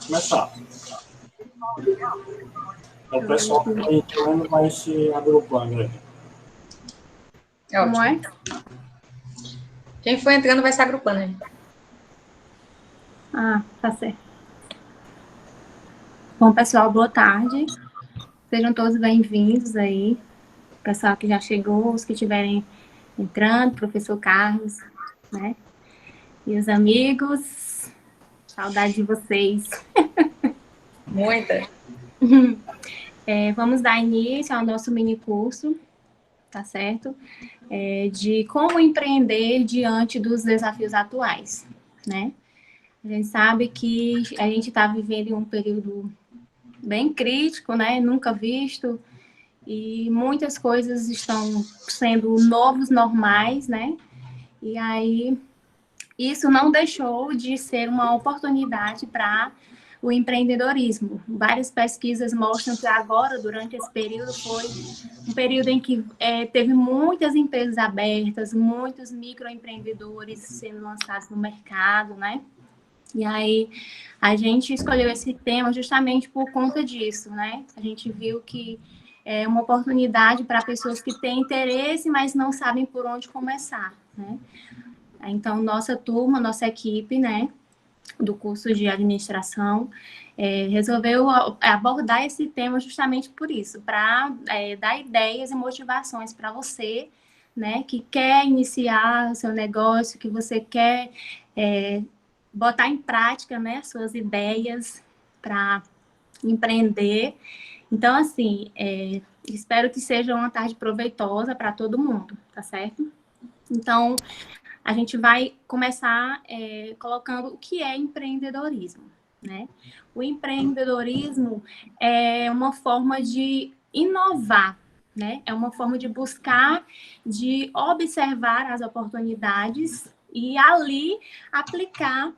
Começar. O pessoal que está entrando vai se agrupando aí. Como é? Quem for entrando vai se agrupando aí. Ah, tá certo. Bom, pessoal, boa tarde. Sejam todos bem-vindos aí. O pessoal que já chegou, os que estiverem entrando, professor Carlos, né? E os amigos, saudade de vocês. Muita. Vamos dar início ao nosso mini curso, tá certo? De como empreender diante dos desafios atuais, né? A gente sabe que a gente está vivendo um período bem crítico, né? Nunca visto, e muitas coisas estão sendo novos normais, né? E aí isso não deixou de ser uma oportunidade para o empreendedorismo. Várias pesquisas mostram que agora, durante esse período, foi um período em que teve muitas empresas abertas, muitos microempreendedores sendo lançados no mercado, né? E aí a gente escolheu esse tema justamente por conta disso, né? A gente viu que é uma oportunidade para pessoas que têm interesse, mas não sabem por onde começar, né? Então, nossa turma, nossa equipe, né, do curso de administração, resolveu abordar esse tema justamente por isso, para dar ideias e motivações para você, né, que quer iniciar o seu negócio, que você quer botar em prática, né, suas ideias para empreender. Então, assim, espero que seja uma tarde proveitosa para todo mundo, tá certo? Então, a gente vai começar colocando o que é empreendedorismo, né? O empreendedorismo é uma forma de inovar, né? É uma forma de buscar, de observar as oportunidades e ali aplicar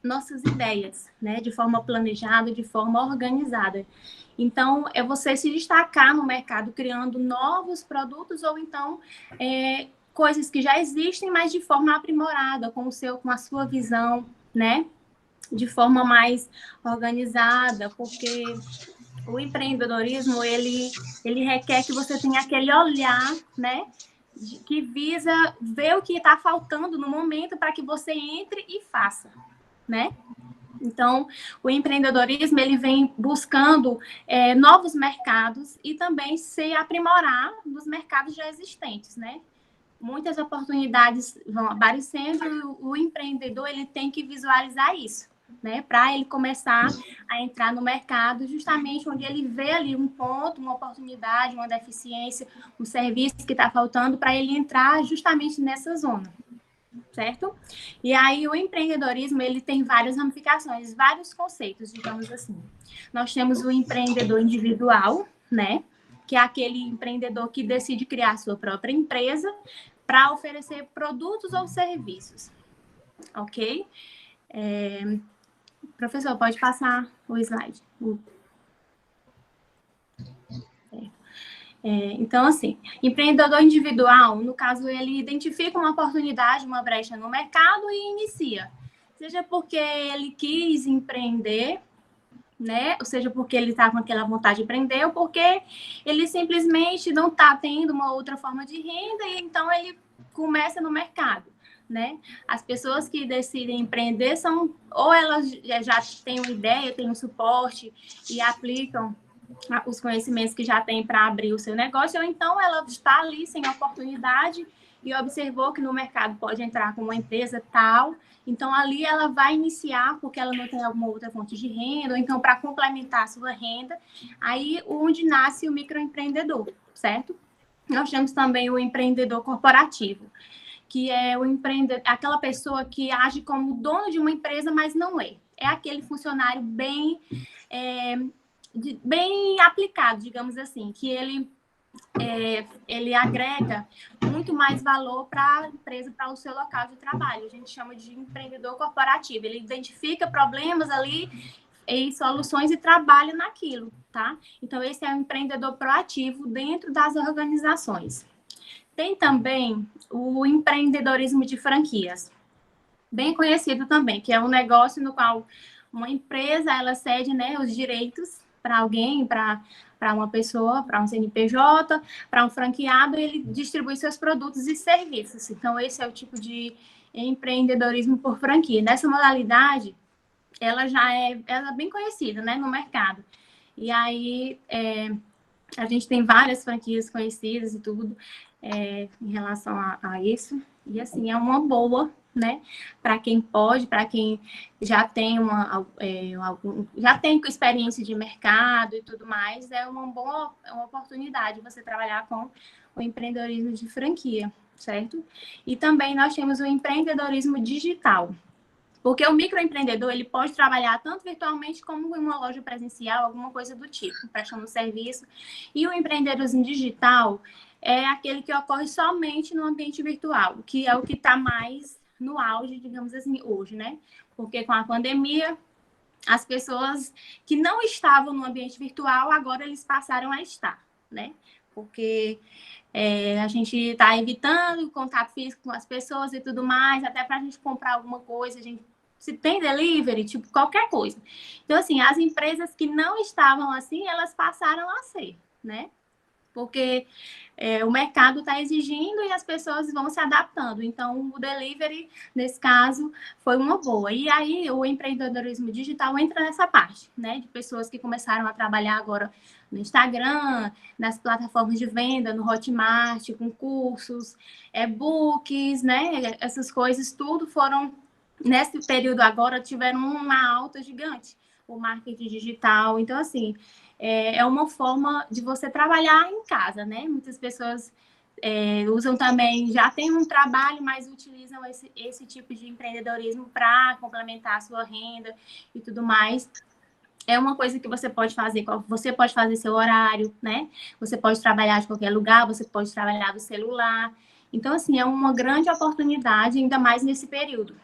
nossas ideias, né? De forma planejada, de forma organizada. Então, é você se destacar no mercado criando novos produtos ou então coisas que já existem, mas de forma aprimorada, com a sua visão, né? De forma mais organizada, porque o empreendedorismo, ele requer que você tenha aquele olhar, né? Que visa ver o que está faltando no momento para que você entre e faça, né? Então, o empreendedorismo, ele vem buscando novos mercados e também se aprimorar nos mercados já existentes, né? Muitas oportunidades vão aparecendo e o empreendedor, ele tem que visualizar isso, né? Para ele começar a entrar no mercado justamente onde ele vê ali um ponto, uma oportunidade, uma deficiência, um serviço que está faltando para ele entrar justamente nessa zona. Certo? E aí o empreendedorismo, ele tem várias ramificações, vários conceitos, digamos assim. Nós temos o empreendedor individual, né? Que é aquele empreendedor que decide criar sua própria empresa para oferecer produtos ou serviços. Ok? Professor, pode passar o slide. Então, assim, empreendedor individual, no caso, ele identifica uma oportunidade, uma brecha no mercado e inicia. Seja porque ele quis empreender, né? Ou seja, porque ele está com aquela vontade de empreender, ou porque ele simplesmente não está tendo uma outra forma de renda e então ele começa no mercado, né? As pessoas que decidem empreender são, ou elas já têm uma ideia, têm um suporte e aplicam os conhecimentos que já tem para abrir o seu negócio, ou então ela está ali sem oportunidade e observou que no mercado pode entrar com uma empresa tal, então ali ela vai iniciar porque ela não tem alguma outra fonte de renda, ou então para complementar a sua renda, aí onde nasce o microempreendedor, certo? Nós temos também o empreendedor corporativo, que é o empreendedor, aquela pessoa que age como dono de uma empresa, mas não é. É aquele funcionário bem aplicado, digamos assim, que ele agrega muito mais valor para a empresa, para o seu local de trabalho. A gente chama de empreendedor corporativo. Ele identifica problemas ali e soluções e trabalha naquilo, tá? Então, esse é um empreendedor proativo dentro das organizações. Tem também o empreendedorismo de franquias, bem conhecido também, que é um negócio no qual uma empresa, ela cede, né, os direitos para alguém, para uma pessoa, para um CNPJ, para um franqueado, ele distribui seus produtos e serviços. Então, esse é o tipo de empreendedorismo por franquia. Nessa modalidade, ela é bem conhecida, né, no mercado. E aí, a gente tem várias franquias conhecidas e tudo em relação a isso. E, assim, é uma boa, né, para quem pode, para quem já tem já tem experiência de mercado e tudo mais, é uma oportunidade você trabalhar com o empreendedorismo de franquia, certo? E também nós temos o empreendedorismo digital. Porque o microempreendedor, ele pode trabalhar tanto virtualmente como em uma loja presencial, alguma coisa do tipo, prestando serviço. E o empreendedorismo digital é aquele que ocorre somente no ambiente virtual, que é o que está mais no auge, digamos assim, hoje, né? Porque com a pandemia, as pessoas que não estavam no ambiente virtual, agora eles passaram a estar, né? Porque a gente está evitando o contato físico com as pessoas e tudo mais, até para a gente comprar alguma coisa, se tem delivery, tipo, qualquer coisa. Então, assim, as empresas que não estavam assim, elas passaram a ser, né? Porque o mercado está exigindo e as pessoas vão se adaptando. Então, o delivery, nesse caso, foi uma boa. E aí, o empreendedorismo digital entra nessa parte, né? De pessoas que começaram a trabalhar agora no Instagram, nas plataformas de venda, no Hotmart, com cursos, e-books, né? Essas coisas, tudo foram, nesse período agora, tiveram uma alta gigante. O marketing digital. Então, assim, é uma forma de você trabalhar em casa, né? Muitas pessoas usam também, já tem um trabalho, mas utilizam esse tipo de empreendedorismo para complementar a sua renda e tudo mais. É uma coisa que você pode fazer seu horário, né? Você pode trabalhar de qualquer lugar, você pode trabalhar do celular. Então, assim, é uma grande oportunidade, ainda mais nesse período,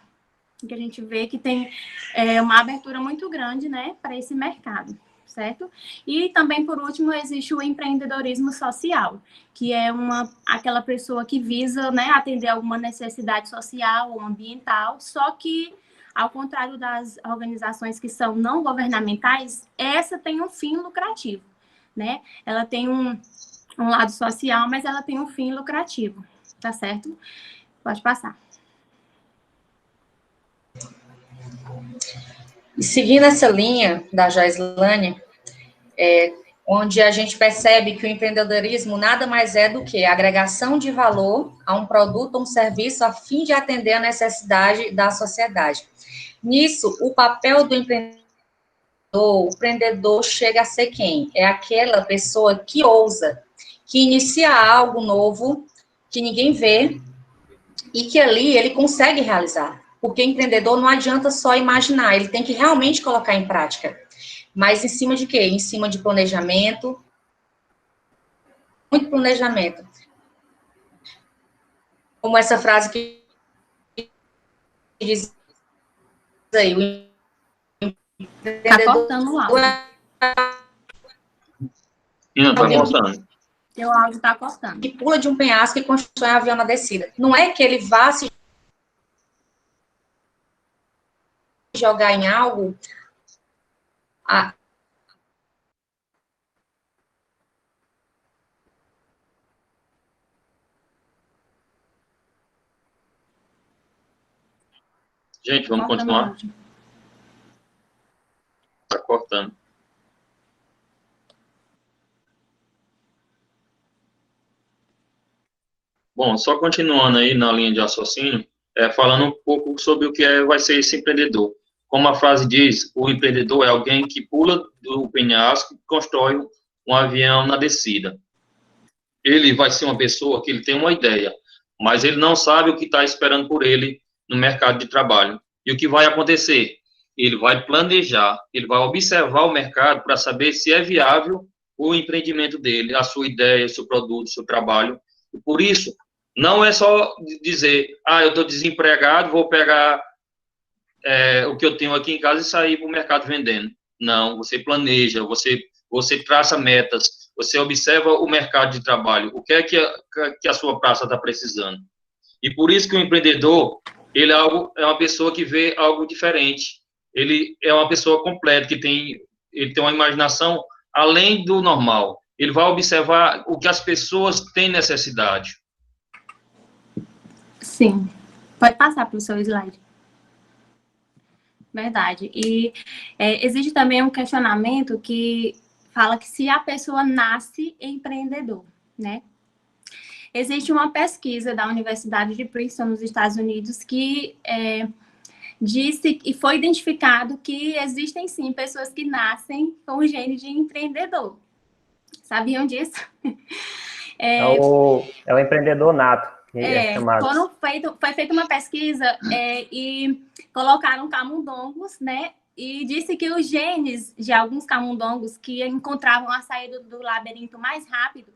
que a gente vê que tem uma abertura muito grande, né, para esse mercado, certo? E também, por último, existe o empreendedorismo social, que é aquela pessoa que visa, né, atender alguma necessidade social ou ambiental, só que, ao contrário das organizações que são não governamentais, essa tem um fim lucrativo, né? Ela tem um lado social, mas ela tem um fim lucrativo, tá certo? Pode passar. E seguindo essa linha da Jaislane, onde a gente percebe que o empreendedorismo nada mais é do que a agregação de valor a um produto ou um serviço a fim de atender a necessidade da sociedade. Nisso, o papel do empreendedor chega a ser quem? É aquela pessoa que ousa, que inicia algo novo, que ninguém vê, e que ali ele consegue realizar. Porque empreendedor não adianta só imaginar, ele tem que realmente colocar em prática. Mas em cima de quê? Em cima de planejamento, muito planejamento. Como essa frase que diz aí, o Tá cortando o áudio. Não, tá cortando. Seu áudio tá cortando. Que pula de um penhasco e constrói um avião na descida. Não é que ele vá se jogar em algo Gente, vamos continuar? Tá cortando. Bom, só continuando aí na linha de raciocínio, falando um pouco sobre o que vai ser esse empreendedor. Como a frase diz, o empreendedor é alguém que pula do penhasco e constrói um avião na descida. Ele vai ser uma pessoa que ele tem uma ideia, mas ele não sabe o que está esperando por ele no mercado de trabalho. E o que vai acontecer? Ele vai planejar, ele vai observar o mercado para saber se é viável o empreendimento dele, a sua ideia, o seu produto, o seu trabalho. E por isso, não é só dizer, eu estou desempregado, vou pegar o que eu tenho aqui em casa e sair para o mercado vendendo. Não, você planeja, você traça metas, você observa o mercado de trabalho, o que é que a sua praça está precisando. E por isso que o empreendedor, ele é uma pessoa que vê algo diferente. ele é uma pessoa completa, ele tem uma imaginação além do normal. Ele vai observar o que as pessoas têm necessidade. Sim. Pode passar para o seu slide. Verdade. E existe também um questionamento que fala que se a pessoa nasce empreendedor, né? Existe uma pesquisa da Universidade de Princeton, nos Estados Unidos, que disse e foi identificado que existem, sim, pessoas que nascem com o gene de empreendedor. Sabiam disso? É o empreendedor nato, que é chamado. Foi feita uma pesquisa e colocaram camundongos, né? E disse que os genes de alguns camundongos que encontravam a saída do labirinto mais rápido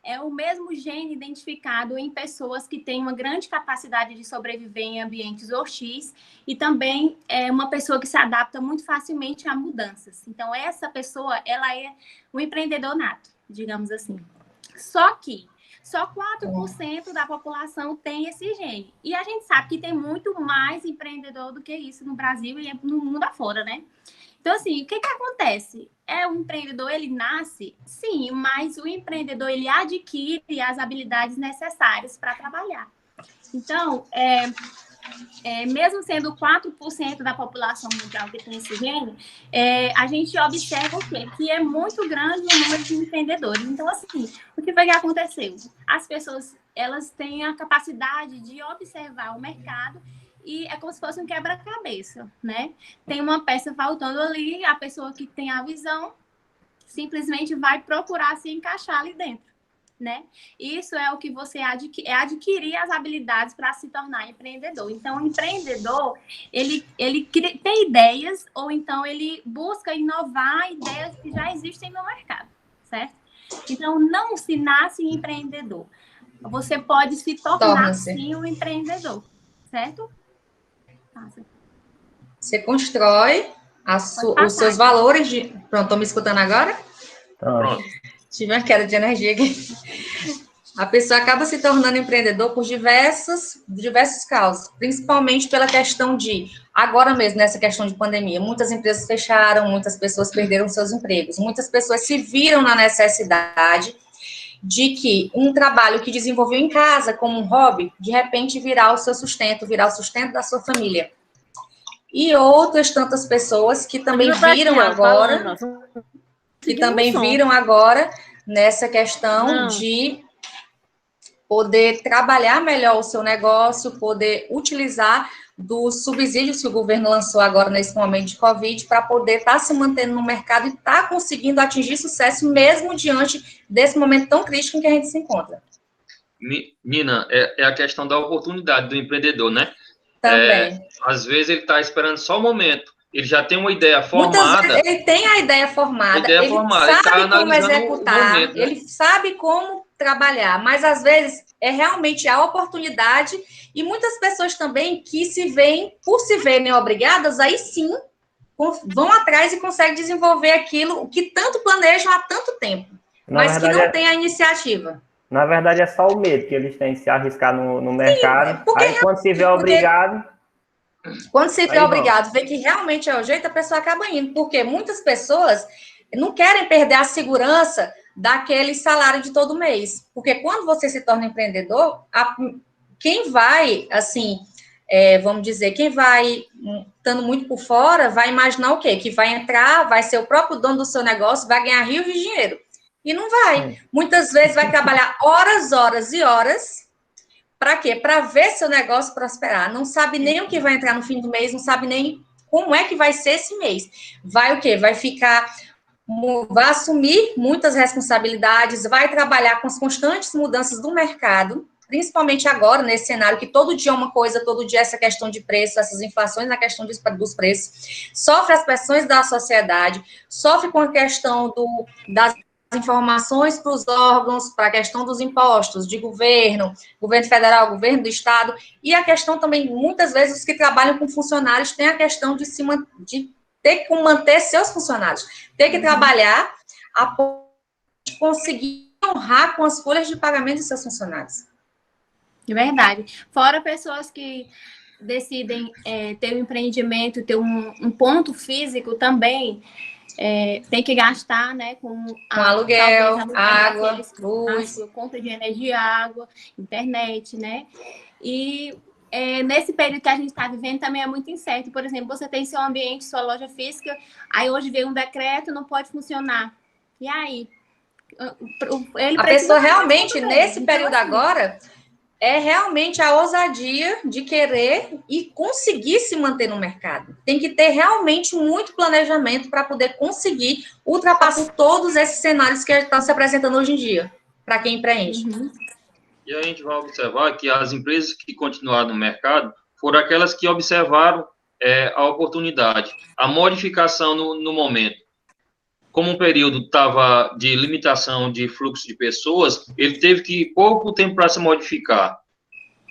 é o mesmo gene identificado em pessoas que têm uma grande capacidade de sobreviver em ambientes hostis e também é uma pessoa que se adapta muito facilmente a mudanças. Então, essa pessoa, ela é um empreendedor nato, digamos assim. Só que só 4% da população tem esse gene. E a gente sabe que tem muito mais empreendedor do que isso no Brasil e no mundo afora, né? Então, assim, o que acontece? O empreendedor, ele nasce, sim, mas o empreendedor, ele adquire as habilidades necessárias para trabalhar. Então, mesmo sendo 4% da população mundial que tem esse gene, a gente observa o quê? Que é muito grande o número de empreendedores. Então, assim, o que foi que aconteceu? As pessoas, elas têm a capacidade de observar o mercado e é como se fosse um quebra-cabeça, né? Tem uma peça faltando ali, a pessoa que tem a visão simplesmente vai procurar se encaixar ali dentro, né? Isso é o que você adquirir as habilidades para se tornar empreendedor. Então, o empreendedor, ele tem ideias ou então ele busca inovar ideias que já existem no mercado, certo? Então, não se nasce empreendedor. Você pode se tornar, sim, um empreendedor, certo? Você constrói os seus valores de... Pronto, estão me escutando agora? Pronto. Tive uma queda de energia aqui. A pessoa acaba se tornando empreendedor por diversas causas, principalmente pela questão de, agora mesmo, nessa questão de pandemia, muitas empresas fecharam, muitas pessoas perderam seus empregos, muitas pessoas se viram na necessidade de que um trabalho que desenvolveu em casa como um hobby, de repente virar o seu sustento, virar o sustento da sua família. E outras tantas pessoas que também viram agora, nessa questão de poder trabalhar melhor o seu negócio, poder utilizar dos subsídios que o governo lançou agora nesse momento de Covid para poder estar se mantendo no mercado e estar conseguindo atingir sucesso mesmo diante desse momento tão crítico em que a gente se encontra. Nina, é a questão da oportunidade do empreendedor, né? Também. Às vezes ele está esperando só o momento, ele já tem uma ideia formada. Muitas vezes ele tem a ideia formada, ele sabe como executar, momento, né? Ele sabe como trabalhar, mas às vezes é realmente a oportunidade e muitas pessoas também que por se verem obrigadas, aí sim vão atrás e conseguem desenvolver aquilo que tanto planejam há tanto tempo, mas que não tem a iniciativa. Na verdade, é só o medo que eles têm de se arriscar no mercado. Sim, aí, quando se vê obrigado... Quando se vê obrigado, vê que realmente é o jeito, a pessoa acaba indo. Porque muitas pessoas não querem perder a segurança daquele salário de todo mês. Porque quando você se torna empreendedor, quem vai, assim, vamos dizer, quem vai estando muito por fora, vai imaginar o quê? Que vai entrar, vai ser o próprio dono do seu negócio, vai ganhar rios de dinheiro. E não vai. Muitas vezes vai trabalhar horas e horas. Para quê? Para ver seu negócio prosperar. Não sabe nem o que vai entrar no fim do mês, não sabe nem como é que vai ser esse mês. Vai o quê? Vai assumir muitas responsabilidades, vai trabalhar com as constantes mudanças do mercado, principalmente agora, nesse cenário, que todo dia é uma coisa, todo dia essa questão de preço, essas inflações na questão dos preços, sofre as pressões da sociedade, sofre com a questão das informações para os órgãos, para a questão dos impostos, de governo federal, governo do estado, e a questão também, muitas vezes, os que trabalham com funcionários têm a questão de ter que manter seus funcionários, ter que trabalhar a ponto de conseguir honrar com as folhas de pagamento de seus funcionários. De verdade. Fora pessoas que decidem ter um empreendimento, ter um ponto físico também, tem que gastar, né, com aluguel, água, luz, conta de energia, água, internet, né? E nesse período que a gente está vivendo também é muito incerto. Por exemplo, você tem seu ambiente, sua loja física, aí hoje veio um decreto, não pode funcionar. E aí? A pessoa realmente, nesse período agora, é realmente a ousadia de querer e conseguir se manter no mercado. Tem que ter realmente muito planejamento para poder conseguir ultrapassar todos esses cenários que estão se apresentando hoje em dia, para quem empreende. Uhum. E a gente vai observar que as empresas que continuaram no mercado foram aquelas que observaram a oportunidade, a modificação no momento. Como um período estava de limitação de fluxo de pessoas, ele teve que ir pouco tempo para se modificar.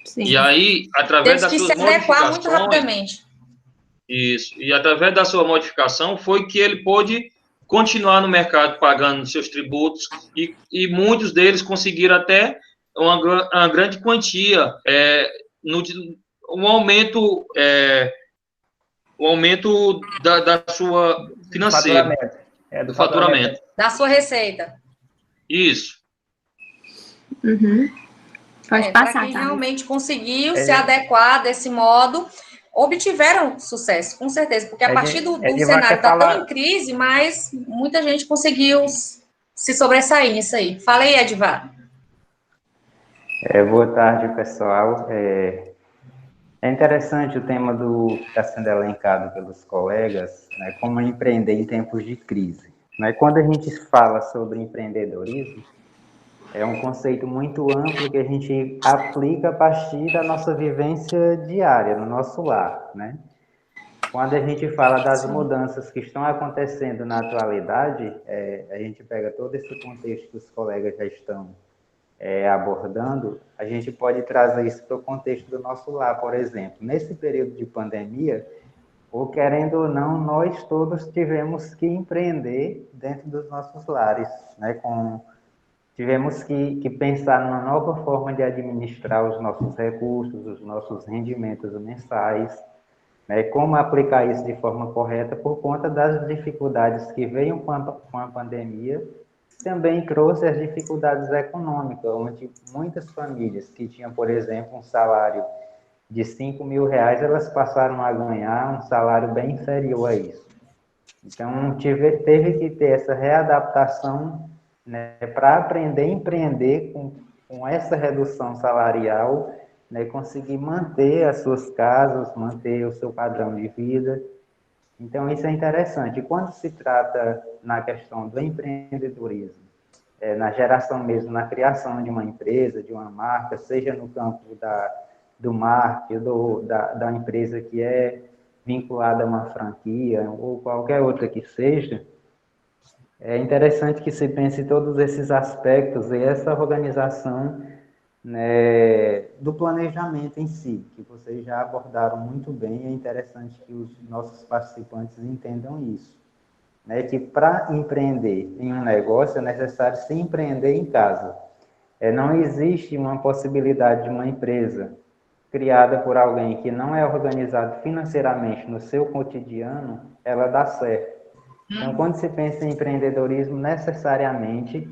Sim. E aí, através das suas modificações, muito rapidamente. Isso. E através da sua modificação foi que ele pôde continuar no mercado pagando seus tributos e muitos deles conseguiram até uma grande quantia um aumento da sua financeira. Do faturamento. Da sua receita. Isso. Uhum. Pode passar, para quem tá? realmente conseguiu se adequar desse modo, obtiveram sucesso, com certeza, porque a partir do cenário está tão em crise, mas muita gente conseguiu se sobressair nisso aí. Fala aí, Edivar. Boa tarde, pessoal. É interessante o tema que está sendo elencado pelos colegas, né, como empreender em tempos de crise. Né? Quando a gente fala sobre empreendedorismo, é um conceito muito amplo que a gente aplica a partir da nossa vivência diária, no nosso lar. Né? Quando a gente fala das mudanças que estão acontecendo na atualidade, a gente pega todo esse contexto que os colegas já estão abordando, a gente pode trazer isso para o contexto do nosso lar, por exemplo. Nesse período de pandemia, ou querendo ou não, nós todos tivemos que empreender dentro dos nossos lares, né? Tivemos que pensar numa nova forma de administrar os nossos recursos, os nossos rendimentos mensais, né? Como aplicar isso de forma correta por conta das dificuldades que veio com a pandemia. Também trouxe as dificuldades econômicas, onde muitas famílias que tinham, por exemplo, um salário de R$5.000, elas passaram a ganhar um salário bem inferior a isso. Então, teve que ter essa readaptação, né, para aprender a empreender com essa redução salarial, né, conseguir manter as suas casas, manter o seu padrão de vida. Então, isso é interessante. E quando se trata na questão do empreendedorismo, na geração mesmo, na criação de uma empresa, de uma marca, seja no campo do marketing, da empresa que é vinculada a uma franquia, ou qualquer outra que seja, é interessante que se pense em todos esses aspectos e essa organização, né, do planejamento em si, que vocês já abordaram muito bem, é interessante que os nossos participantes entendam isso, né, que para empreender em um negócio é necessário se empreender em casa. Não existe uma possibilidade de uma empresa criada por alguém que não é organizado financeiramente no seu cotidiano, ela dá certo. Então, quando se pensa em empreendedorismo, necessariamente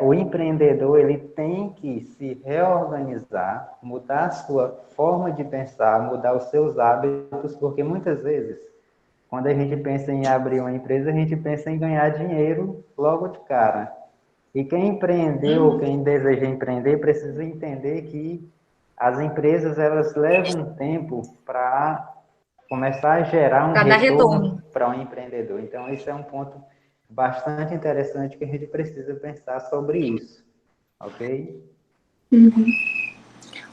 o empreendedor ele tem que se reorganizar, mudar a sua forma de pensar, mudar os seus hábitos, porque muitas vezes, quando a gente pensa em abrir uma empresa, a gente pensa em ganhar dinheiro logo de cara. E quem empreendeu ou quem deseja empreender precisa entender que as empresas elas levam um tempo para começar a gerar um retorno para um empreendedor. Então, isso é um ponto bastante interessante que a gente precisa pensar sobre isso, ok? Uhum.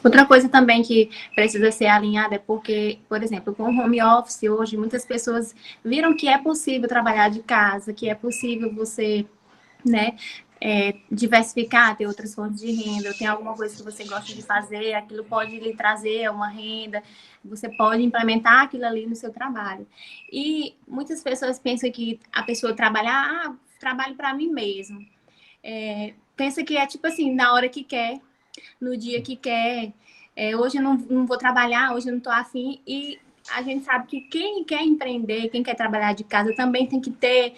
Outra coisa também que precisa ser alinhada é porque, por exemplo, com o home office hoje, muitas pessoas viram que é possível trabalhar de casa, que é possível você, né, diversificar, ter outras fontes de renda, tem alguma coisa que você gosta de fazer, aquilo pode lhe trazer uma renda, você pode implementar aquilo ali no seu trabalho. E muitas pessoas pensam que a pessoa trabalhar, trabalho para mim mesmo. Pensa que é tipo assim, na hora que quer, no dia que quer, hoje eu não vou trabalhar, hoje eu não estou afim, e a gente sabe que quem quer empreender, quem quer trabalhar de casa, também tem que ter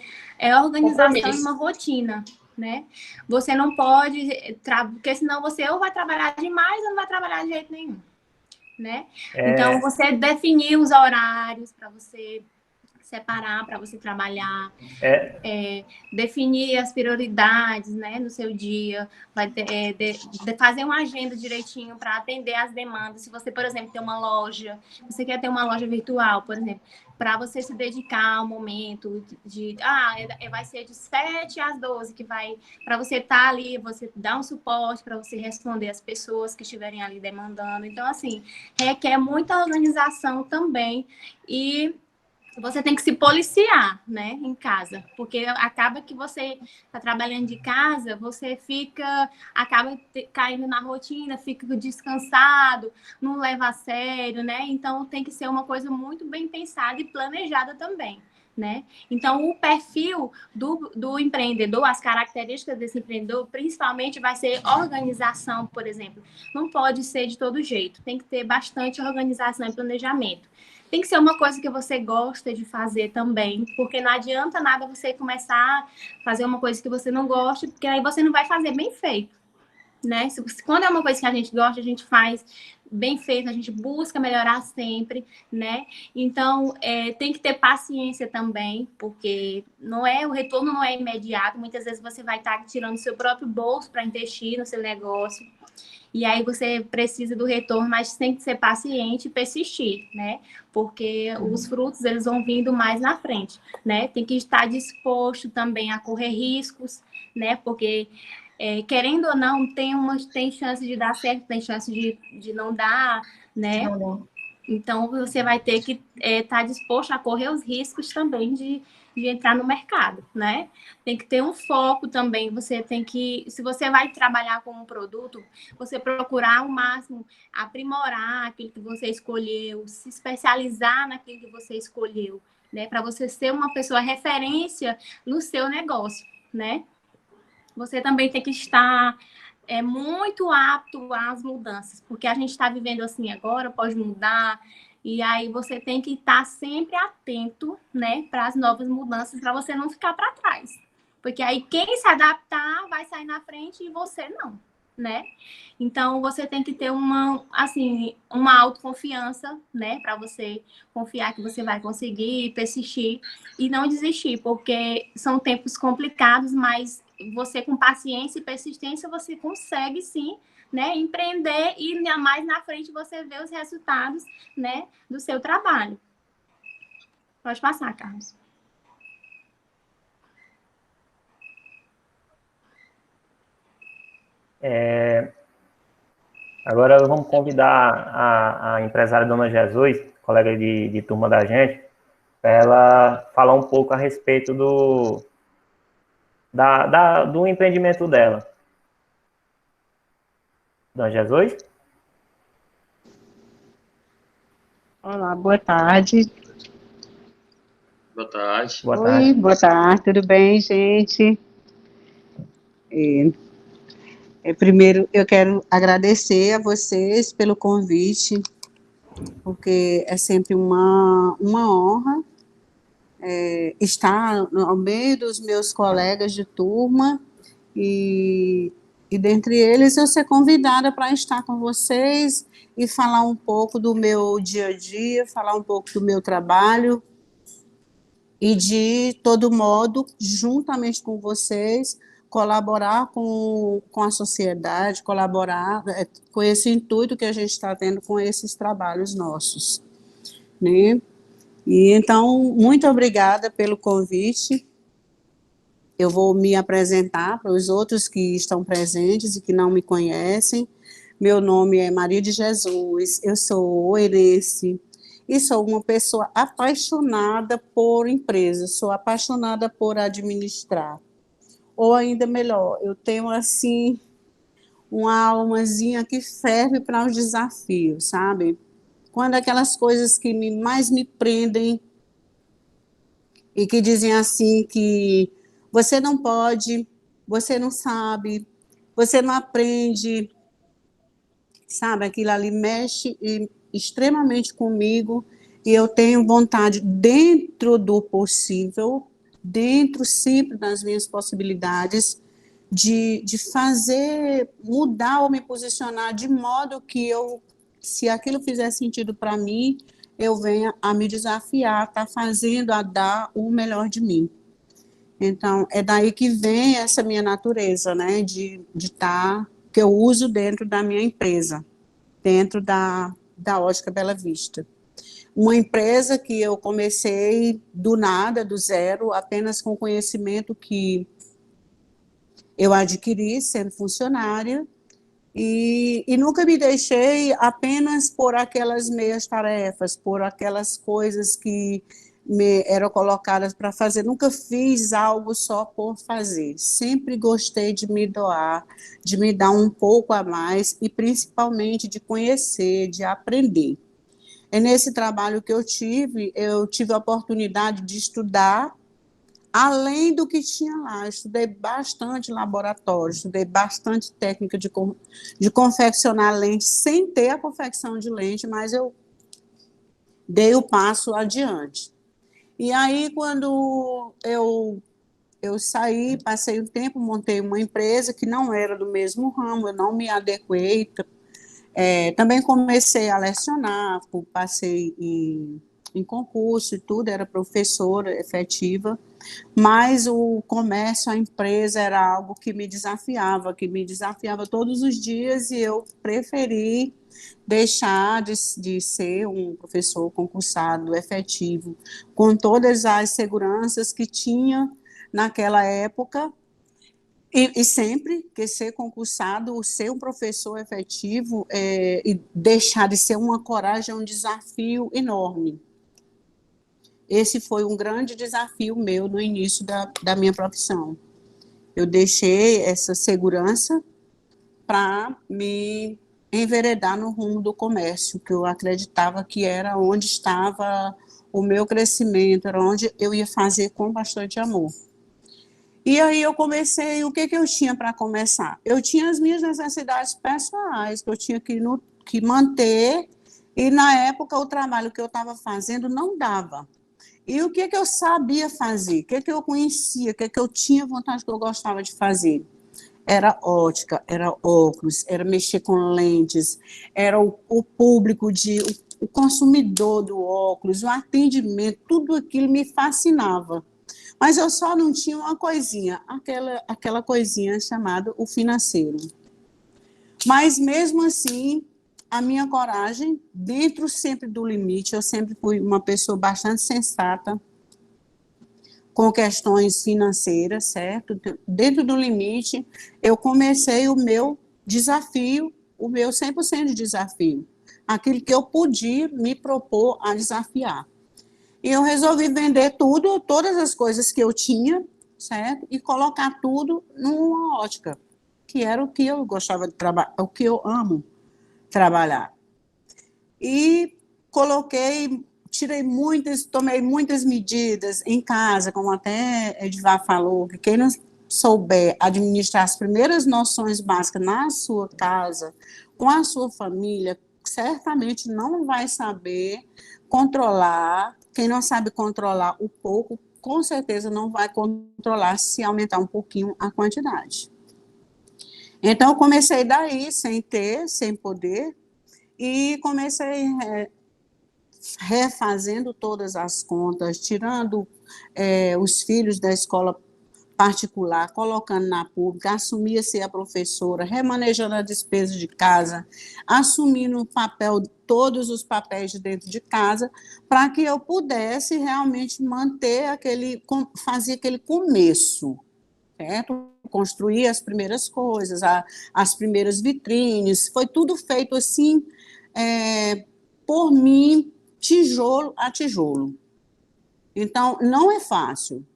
organização e uma rotina, né? Você não pode, porque senão você ou vai trabalhar demais ou não vai trabalhar de jeito nenhum, né? Então, você definir os horários para você separar, para você trabalhar, definir as prioridades, né, no seu dia, vai ter, fazer uma agenda direitinho para atender as demandas. Se você, por exemplo, tem uma loja, você quer ter uma loja virtual, por exemplo, para você se dedicar ao momento vai ser de 7 às 12 que vai, para você estar ali, você dar um suporte, para você responder as pessoas que estiverem ali demandando. Então, assim, requer muita organização também, e você tem que se policiar, né, em casa, porque acaba que você está trabalhando de casa, você acaba caindo na rotina, fica descansado, não leva a sério, né? Então tem que ser uma coisa muito bem pensada e planejada também, né? Então o perfil do empreendedor, as características desse empreendedor, principalmente vai ser organização, por exemplo. Não pode ser de todo jeito, tem que ter bastante organização e planejamento. Tem que ser uma coisa que você gosta de fazer também, porque não adianta nada você começar a fazer uma coisa que você não gosta, porque aí você não vai fazer bem feito, né? Quando é uma coisa que a gente gosta, a gente faz bem feito, a gente busca melhorar sempre, né? Então, tem que ter paciência também, porque o retorno não é imediato. Muitas vezes você vai estar tirando seu próprio bolso para investir no seu negócio. E aí você precisa do retorno, mas tem que ser paciente e persistir, né? Porque os frutos, eles vão vindo mais na frente, né? Tem que estar disposto também a correr riscos, né? Porque, querendo ou não, tem chance de dar certo, tem chance de não dar, né? Então, você vai ter que estar disposto a correr os riscos também de entrar no mercado, né? Tem que ter um foco também, você tem que, se você vai trabalhar com um produto, você procurar ao máximo aprimorar aquilo que você escolheu, se especializar naquilo que você escolheu, né? Para você ser uma pessoa referência no seu negócio, né? Você também tem que estar muito apto às mudanças, porque a gente está vivendo assim agora, pode mudar, e aí você tem que estar sempre atento, né, para as novas mudanças, para você não ficar para trás. Porque aí quem se adaptar vai sair na frente e você não, né? Então você tem que ter uma autoconfiança, né, para você confiar que você vai conseguir, persistir e não desistir, porque são tempos complicados, mas você com paciência e persistência você consegue sim, né, empreender, e mais na frente você vê os resultados, né, do seu trabalho. Pode passar, Carlos. Agora vamos convidar a empresária Dona Jesus, colega de turma da gente, para ela falar um pouco a respeito do empreendimento dela. Dona Jesus? Olá, boa tarde. Boa tarde. Boa tarde. Oi, boa tarde, tudo bem, gente? Primeiro, eu quero agradecer a vocês pelo convite, porque é sempre uma honra estar ao meio dos meus colegas de turma e dentre eles eu ser convidada para estar com vocês e falar um pouco do meu dia a dia, falar um pouco do meu trabalho e, de todo modo, juntamente com vocês, colaborar com a sociedade, colaborar com esse intuito que a gente está tendo com esses trabalhos nossos, né? E então, muito obrigada pelo convite. Eu vou me apresentar para os outros que estão presentes e que não me conhecem. Meu nome é Maria de Jesus, eu sou oeirense e sou uma pessoa apaixonada por empresas, sou apaixonada por administrar. Ou ainda melhor, eu tenho assim uma almazinha que ferve para os desafios, sabe? Quando aquelas coisas que mais me prendem e que dizem assim que você não pode, você não sabe, você não aprende, sabe? Aquilo ali mexe extremamente comigo e eu tenho vontade, dentro do possível, dentro sempre das minhas possibilidades, de fazer, mudar ou me posicionar de modo que se aquilo fizer sentido para mim, eu venha a me desafiar, tá fazendo, a dar o melhor de mim. Então, é daí que vem essa minha natureza, né, de estar, que eu uso dentro da minha empresa, dentro da Ótica Bela Vista. Uma empresa que eu comecei do nada, do zero, apenas com conhecimento que eu adquiri sendo funcionária, e nunca me deixei apenas por aquelas meias tarefas, por aquelas coisas que me eram colocadas para fazer. Nunca fiz algo só por fazer. Sempre gostei de me doar, de me dar um pouco a mais e principalmente de conhecer, de aprender. É nesse trabalho que eu tive a oportunidade de estudar além do que tinha lá. Eu estudei bastante laboratório, estudei bastante técnica de confeccionar lente, sem ter a confecção de lente, mas eu dei o passo adiante. E aí, quando eu saí, passei um tempo, montei uma empresa que não era do mesmo ramo, eu não me adequei. Também comecei a lecionar, passei em concurso e tudo, era professora efetiva, mas o comércio, a empresa era algo que me desafiava todos os dias, e eu preferi deixar de ser um professor concursado efetivo, com todas as seguranças que tinha naquela época, e sempre que ser concursado, ser um professor efetivo, e deixar de ser uma coragem, é um desafio enorme. Esse foi um grande desafio meu no início da minha profissão. Eu deixei essa segurança para me enveredar no rumo do comércio, que eu acreditava que era onde estava o meu crescimento, era onde eu ia fazer com bastante amor. E aí eu comecei, o que eu tinha para começar? Eu tinha as minhas necessidades pessoais, que eu tinha que manter, e na época o trabalho que eu estava fazendo não dava. E o que eu sabia fazer? O que eu conhecia? O que eu tinha vontade, que eu gostava de fazer? Era ótica, era óculos, era mexer com lentes, era o público, o consumidor do óculos, o atendimento, tudo aquilo me fascinava. Mas eu só não tinha uma coisinha, aquela coisinha chamada o financeiro. Mas mesmo assim, a minha coragem, dentro sempre do limite, eu sempre fui uma pessoa bastante sensata com questões financeiras, certo? Dentro do limite, eu comecei o meu desafio, o meu 100% de desafio, aquilo que eu podia me propor a desafiar. E eu resolvi vender tudo, todas as coisas que eu tinha, certo? E colocar tudo numa ótica, que era o que eu gostava de trabalhar, o que eu amo trabalhar. E tomei muitas medidas em casa, como até Edivar falou, que quem não souber administrar as primeiras noções básicas na sua casa, com a sua família, certamente não vai saber controlar. Quem não sabe controlar o pouco, com certeza não vai controlar se aumentar um pouquinho a quantidade. Então, eu comecei daí, sem poder, e comecei refazendo todas as contas, tirando os filhos da escola particular, colocando na pública, assumia ser a professora, remanejando a despesa de casa, assumindo todos os papéis de dentro de casa, para que eu pudesse realmente fazer aquele começo, certo? Construir as primeiras coisas, as primeiras vitrines, foi tudo feito assim, por mim, tijolo a tijolo. Então, não é fácil,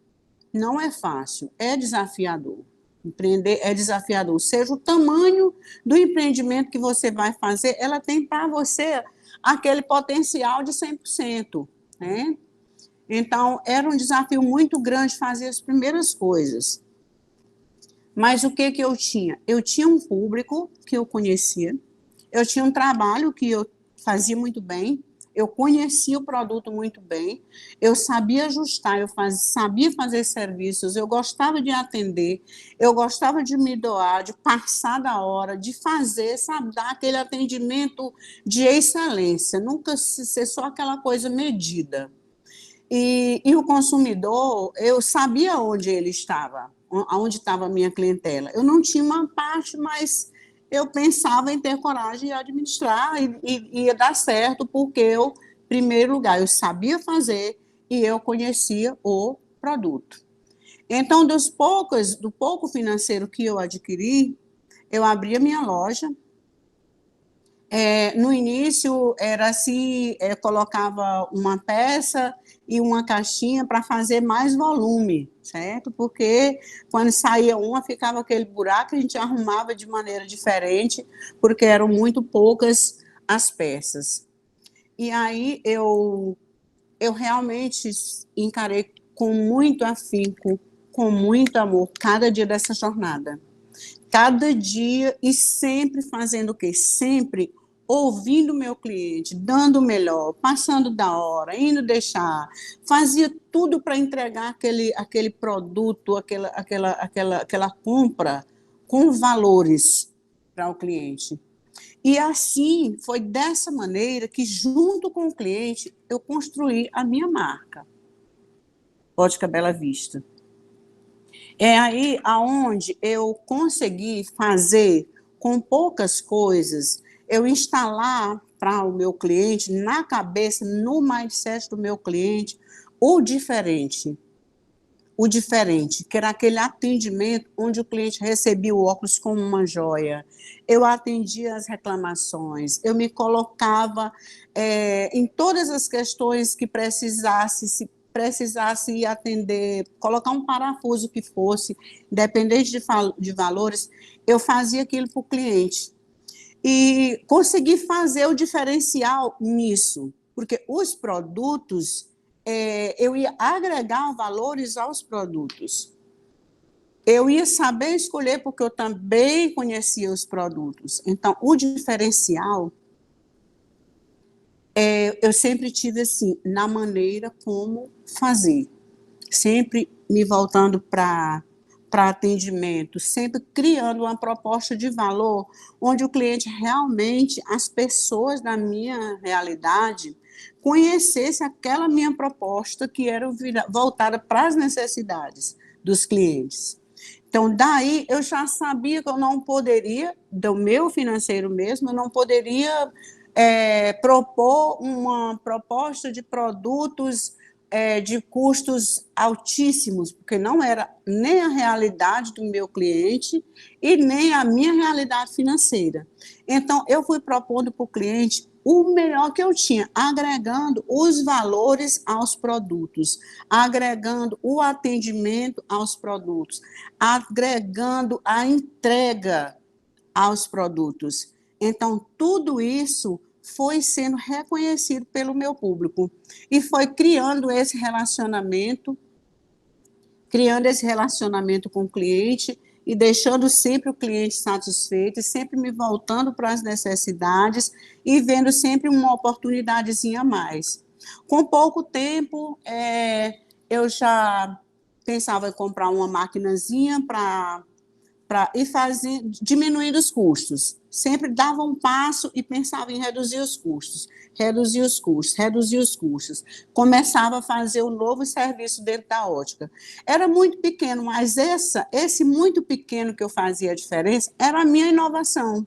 é desafiador. Empreender é desafiador, seja o tamanho do empreendimento que você vai fazer, ela tem para você aquele potencial de 100%, né? Então, era um desafio muito grande fazer as primeiras coisas. Mas o que eu tinha? Eu tinha um público que eu conhecia, Eu tinha um trabalho que eu fazia muito bem, eu conhecia o produto muito bem, eu sabia ajustar, sabia fazer serviços, eu gostava de atender, eu gostava de me doar, de passar da hora, de fazer, sabe, dar aquele atendimento de excelência, nunca ser só aquela coisa medida. E o consumidor, eu sabia onde ele estava, onde estava a minha clientela. Eu não tinha uma parte, mas eu pensava em ter coragem de administrar e ia dar certo, porque eu, em primeiro lugar, eu sabia fazer e eu conhecia o produto. Então, do pouco financeiro que eu adquiri, eu abri a minha loja. No início, era assim, colocava uma peça e uma caixinha para fazer mais volume, certo? Porque quando saía uma, ficava aquele buraco, a gente arrumava de maneira diferente, porque eram muito poucas as peças. E aí eu realmente encarei com muito afinco, com muito amor, cada dia dessa jornada. Cada dia e sempre fazendo o quê? Sempre ouvindo o meu cliente, dando o melhor, passando da hora, indo deixar, fazia tudo para entregar aquele produto, aquela compra com valores para o cliente. E assim, foi dessa maneira que, junto com o cliente, eu construí a minha marca, Ótica Bela Vista. É aí aonde eu consegui fazer, com poucas coisas, eu instalar para o meu cliente, na cabeça, no mindset do meu cliente, o diferente, que era aquele atendimento onde o cliente recebia o óculos como uma joia. Eu atendia as reclamações, eu me colocava em todas as questões que precisasse atender, colocar um parafuso que fosse, independente de valores, eu fazia aquilo para o cliente. E consegui fazer o diferencial nisso, porque os produtos, eu ia agregar valores aos produtos. Eu ia saber escolher, porque eu também conhecia os produtos. Então, o diferencial, eu sempre tive assim, na maneira como fazer, sempre me voltando para atendimento, sempre criando uma proposta de valor, onde o cliente realmente, as pessoas da minha realidade, conhecesse aquela minha proposta que era voltada para as necessidades dos clientes. Então, daí eu já sabia que eu não poderia, do meu financeiro mesmo, eu não poderia propor uma proposta de produtos de custos altíssimos, porque não era nem a realidade do meu cliente e nem a minha realidade financeira. Então, eu fui propondo para o cliente o melhor que eu tinha, agregando os valores aos produtos, agregando o atendimento aos produtos, agregando a entrega aos produtos. Então, tudo isso foi sendo reconhecido pelo meu público e foi criando esse relacionamento com o cliente e deixando sempre o cliente satisfeito e sempre me voltando para as necessidades e vendo sempre uma oportunidadezinha a mais. Com pouco tempo, eu já pensava em comprar uma maquinazinha para ir diminuindo os custos. Sempre dava um passo e pensava em reduzir os custos. Começava a fazer um novo serviço dentro da ótica. Era muito pequeno, mas esse muito pequeno que eu fazia a diferença era a minha inovação.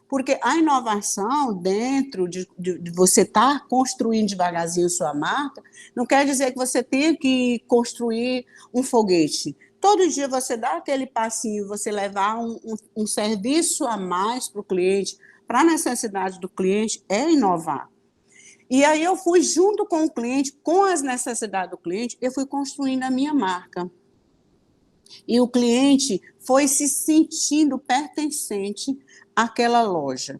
Porque a inovação dentro de você estar construindo devagarzinho sua marca, não quer dizer que você tenha que construir um foguete. Todo dia você dá aquele passinho, você levar um serviço a mais para o cliente, para a necessidade do cliente, é inovar. E aí eu fui junto com o cliente, com as necessidades do cliente, eu fui construindo a minha marca. E o cliente foi se sentindo pertencente àquela loja.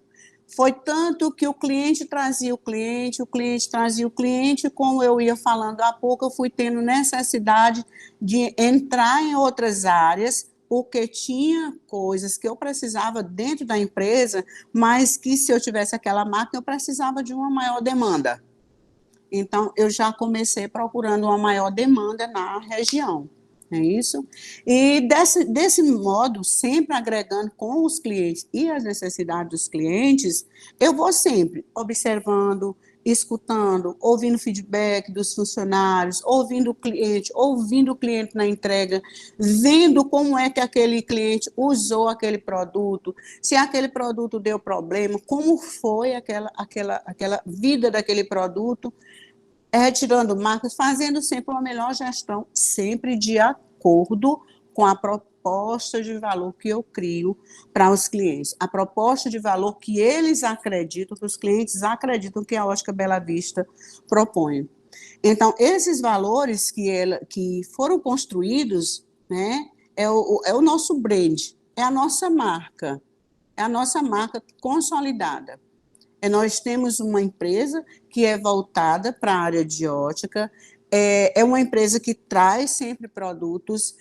Foi tanto que o cliente trazia o cliente, como eu ia falando há pouco, eu fui tendo necessidade de entrar em outras áreas porque tinha coisas que eu precisava dentro da empresa, mas que se eu tivesse aquela marca, eu precisava de uma maior demanda. Então, eu já comecei procurando uma maior demanda na região, é isso? E desse modo, sempre agregando com os clientes e as necessidades dos clientes, eu vou sempre observando, escutando, ouvindo feedback dos funcionários, ouvindo o cliente na entrega, vendo como é que aquele cliente usou aquele produto, se aquele produto deu problema, como foi aquela vida daquele produto, retirando marcas, fazendo sempre uma melhor gestão, sempre de acordo com a proposta de valor que eu crio para os clientes, a proposta de valor que eles acreditam, que os clientes acreditam que a Ótica Bela Vista propõe. Então, esses valores que foram construídos, né, é o nosso brand, é a nossa marca consolidada. Nós temos uma empresa que é voltada para a área de ótica, é uma empresa que traz sempre produtos,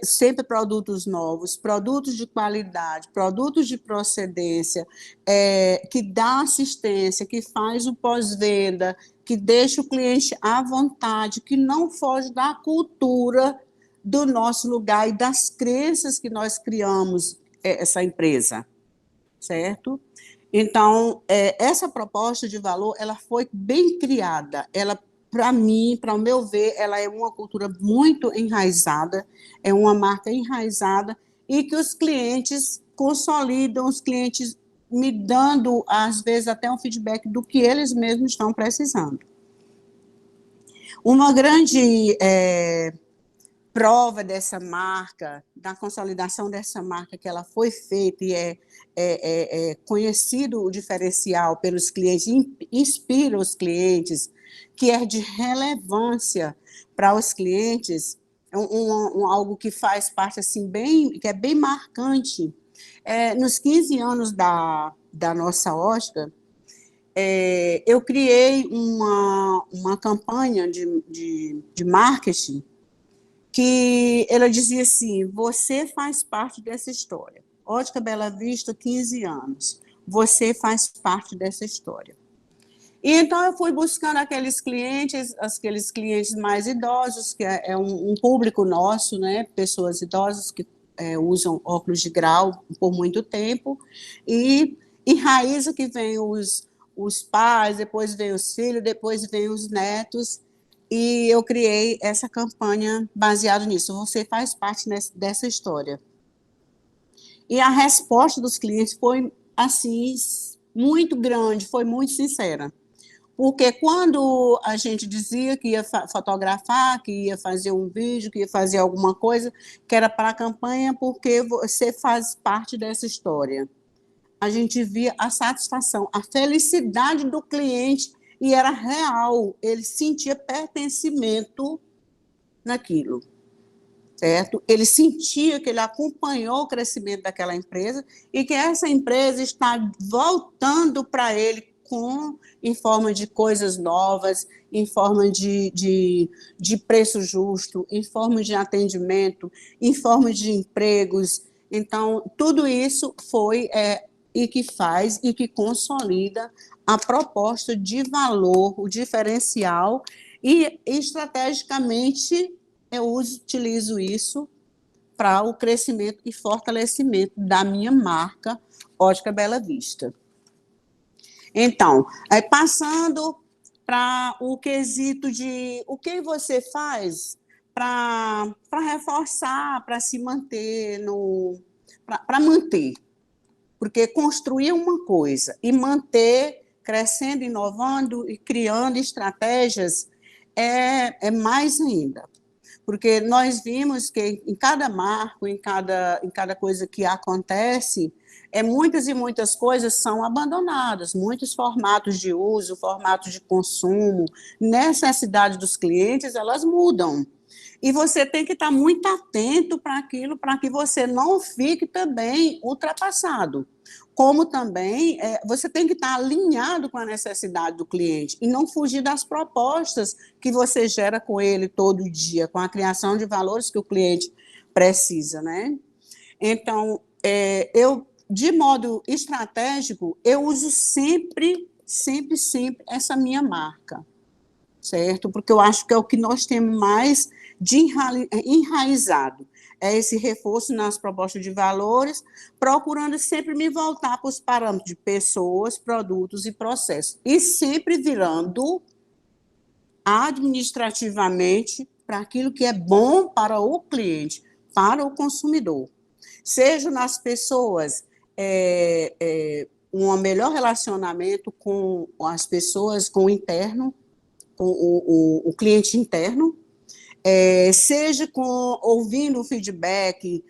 sempre produtos novos, produtos de qualidade, produtos de procedência, que dá assistência, que faz o pós-venda, que deixa o cliente à vontade, que não foge da cultura do nosso lugar e das crenças que nós criamos essa empresa, certo? Então, essa proposta de valor, ela foi bem criada, ela, para mim, para o meu ver, ela é uma cultura muito enraizada, é uma marca enraizada, e que os clientes consolidam, os clientes me dando, às vezes, até um feedback do que eles mesmos estão precisando. Uma grande prova dessa marca, da consolidação dessa marca, que ela foi feita e é conhecido o diferencial pelos clientes, inspira os clientes, que é de relevância para os clientes, algo que faz parte, assim, que é bem marcante. Nos 15 anos da nossa ótica, eu criei uma campanha de marketing que ela dizia assim: você faz parte dessa história. Ótica Bela Vista, 15 anos. Você faz parte dessa história. E então eu fui buscando aqueles clientes mais idosos, que é um público nosso, né? Pessoas idosas que usam óculos de grau por muito tempo, e enraiza que vem os pais, depois vem os filhos, depois vem os netos. E eu criei essa campanha baseada nisso. Você faz parte dessa história. E a resposta dos clientes foi, assim, muito grande, foi muito sincera. Porque quando a gente dizia que ia fotografar, que ia fazer um vídeo, que ia fazer alguma coisa, que era para a campanha, porque você faz parte dessa história, a gente via a satisfação, a felicidade do cliente, e era real, ele sentia pertencimento naquilo, certo? Ele sentia que ele acompanhou o crescimento daquela empresa e que essa empresa está voltando para ele em forma de coisas novas, em forma de preço justo, em forma de atendimento, em forma de empregos. Então, tudo isso foi e que faz e que consolida a proposta de valor, o diferencial, e estrategicamente eu utilizo isso para o crescimento e fortalecimento da minha marca Ótica Bela Vista. Então, passando para o quesito de o que você faz para reforçar, para se manter para manter. Porque construir uma coisa e manter crescendo, inovando e criando estratégias é mais ainda. Porque nós vimos que em cada marco, em cada coisa que acontece, muitas e muitas coisas são abandonadas, muitos formatos de uso, formatos de consumo, necessidade dos clientes, elas mudam. E você tem que estar muito atento para aquilo, para que você não fique também ultrapassado. Como também você tem que estar alinhado com a necessidade do cliente e não fugir das propostas que você gera com ele todo dia, com a criação de valores que o cliente precisa, né? Então, eu, de modo estratégico, eu uso sempre essa minha marca, certo? Porque eu acho que é o que nós temos mais de enraizado, é esse reforço nas propostas de valores, procurando sempre me voltar para os parâmetros de pessoas, produtos e processos, e sempre virando administrativamente para aquilo que é bom para o cliente, para o consumidor. Seja nas pessoas, um melhor relacionamento com as pessoas, com o interno, com o cliente interno, seja ouvindo o feedback,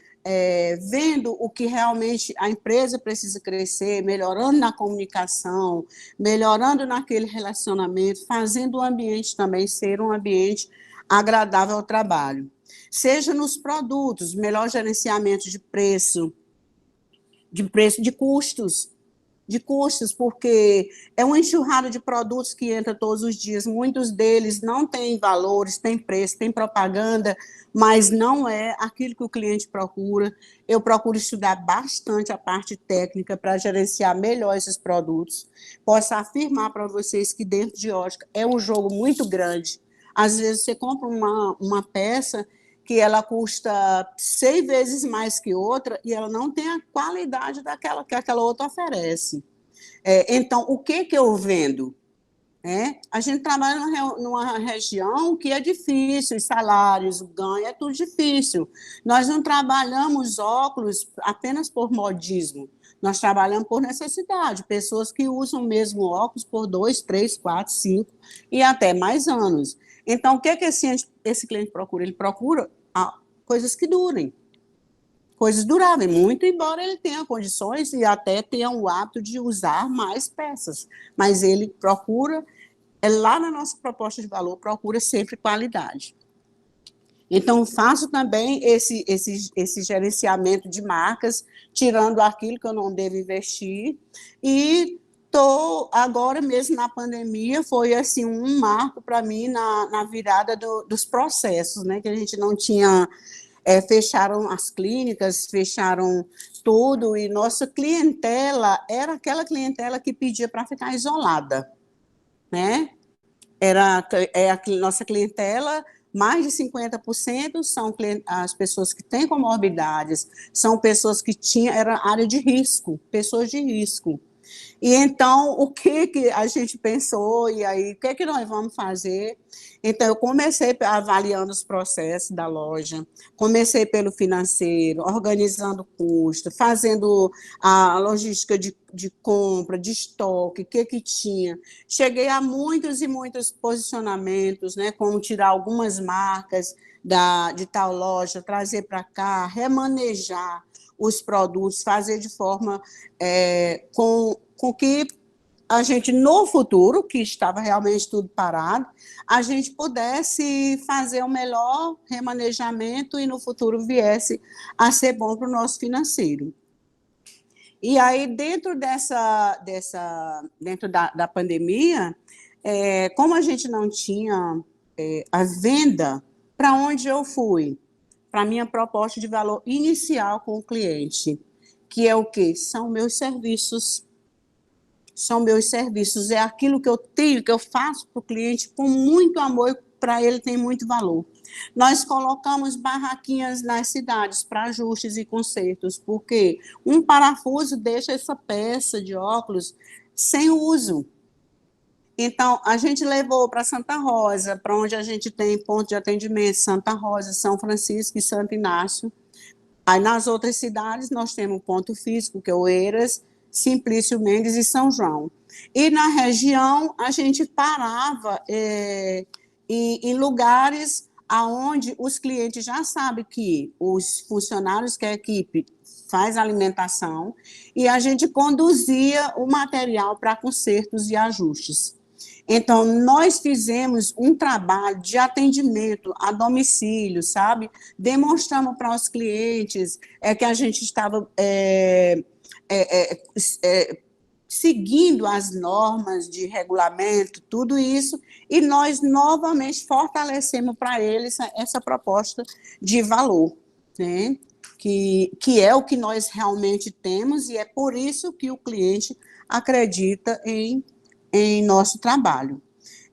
vendo o que realmente a empresa precisa crescer, melhorando na comunicação, melhorando naquele relacionamento, fazendo o ambiente também ser um ambiente agradável ao trabalho. Seja nos produtos, melhor gerenciamento de preço, de custos, porque é uma enxurrada de produtos que entra todos os dias, muitos deles não têm valores, têm preço, têm propaganda, mas não é aquilo que o cliente procura. Eu procuro estudar bastante a parte técnica para gerenciar melhor esses produtos. Posso afirmar para vocês que dentro de ótica é um jogo muito grande. Às vezes você compra uma peça que ela custa 6 vezes mais que outra e ela não tem a qualidade daquela que aquela outra oferece. Então, o que eu vendo? A gente trabalha numa região que é difícil, os salários, o ganho, é tudo difícil. Nós não trabalhamos óculos apenas por modismo, nós trabalhamos por necessidade, pessoas que usam o mesmo óculos por 2, 3, 4, 5 e até mais anos. Então, o que esse cliente procura? Ele procura coisas que durem, coisas duráveis, muito embora ele tenha condições e até tenha o hábito de usar mais peças, mas ele procura, lá na nossa proposta de valor, procura sempre qualidade. Então, faço também esse gerenciamento de marcas, tirando aquilo que eu não devo investir, e agora mesmo na pandemia, foi assim um marco para mim na virada dos processos, né, que a gente não tinha, fecharam as clínicas, fecharam tudo, e nossa clientela era aquela clientela que pedia para ficar isolada, né, nossa clientela, mais de 50% são as pessoas que têm comorbidades, são pessoas que era área de risco, pessoas de risco. E então, o que a gente pensou, e aí, o que nós vamos fazer? Então, eu comecei avaliando os processos da loja, comecei pelo financeiro, organizando custo, fazendo a logística de compra, de estoque, o que tinha. Cheguei a muitos e muitos posicionamentos, né, como tirar algumas marcas de tal loja, trazer para cá, remanejar os produtos, fazer de forma com que a gente, no futuro, que estava realmente tudo parado, a gente pudesse fazer o melhor remanejamento e no futuro viesse a ser bom para o nosso financeiro. E aí, dentro da pandemia, como a gente não tinha a venda, para onde eu fui? Para a minha proposta de valor inicial com o cliente, que é o quê? São meus serviços. São meus serviços, é aquilo que eu tenho, que eu faço para o cliente com muito amor e para ele tem muito valor. Nós colocamos barraquinhas nas cidades para ajustes e consertos, porque um parafuso deixa essa peça de óculos sem uso. Então, a gente levou para Santa Rosa, para onde a gente tem ponto de atendimento, Santa Rosa, São Francisco e Santo Inácio. Aí, nas outras cidades, nós temos um ponto físico, que é Oeiras, Simplício Mendes e São João. E na região, a gente parava em lugares onde os clientes já sabem que os funcionários, que a equipe faz alimentação, e a gente conduzia o material para consertos e ajustes. Então, nós fizemos um trabalho de atendimento a domicílio, sabe? Demonstramos para os clientes que a gente estava seguindo as normas de regulamento, tudo isso, e nós novamente fortalecemos para eles essa proposta de valor, né? Que é o que nós realmente temos, e é por isso que o cliente acredita em nosso trabalho.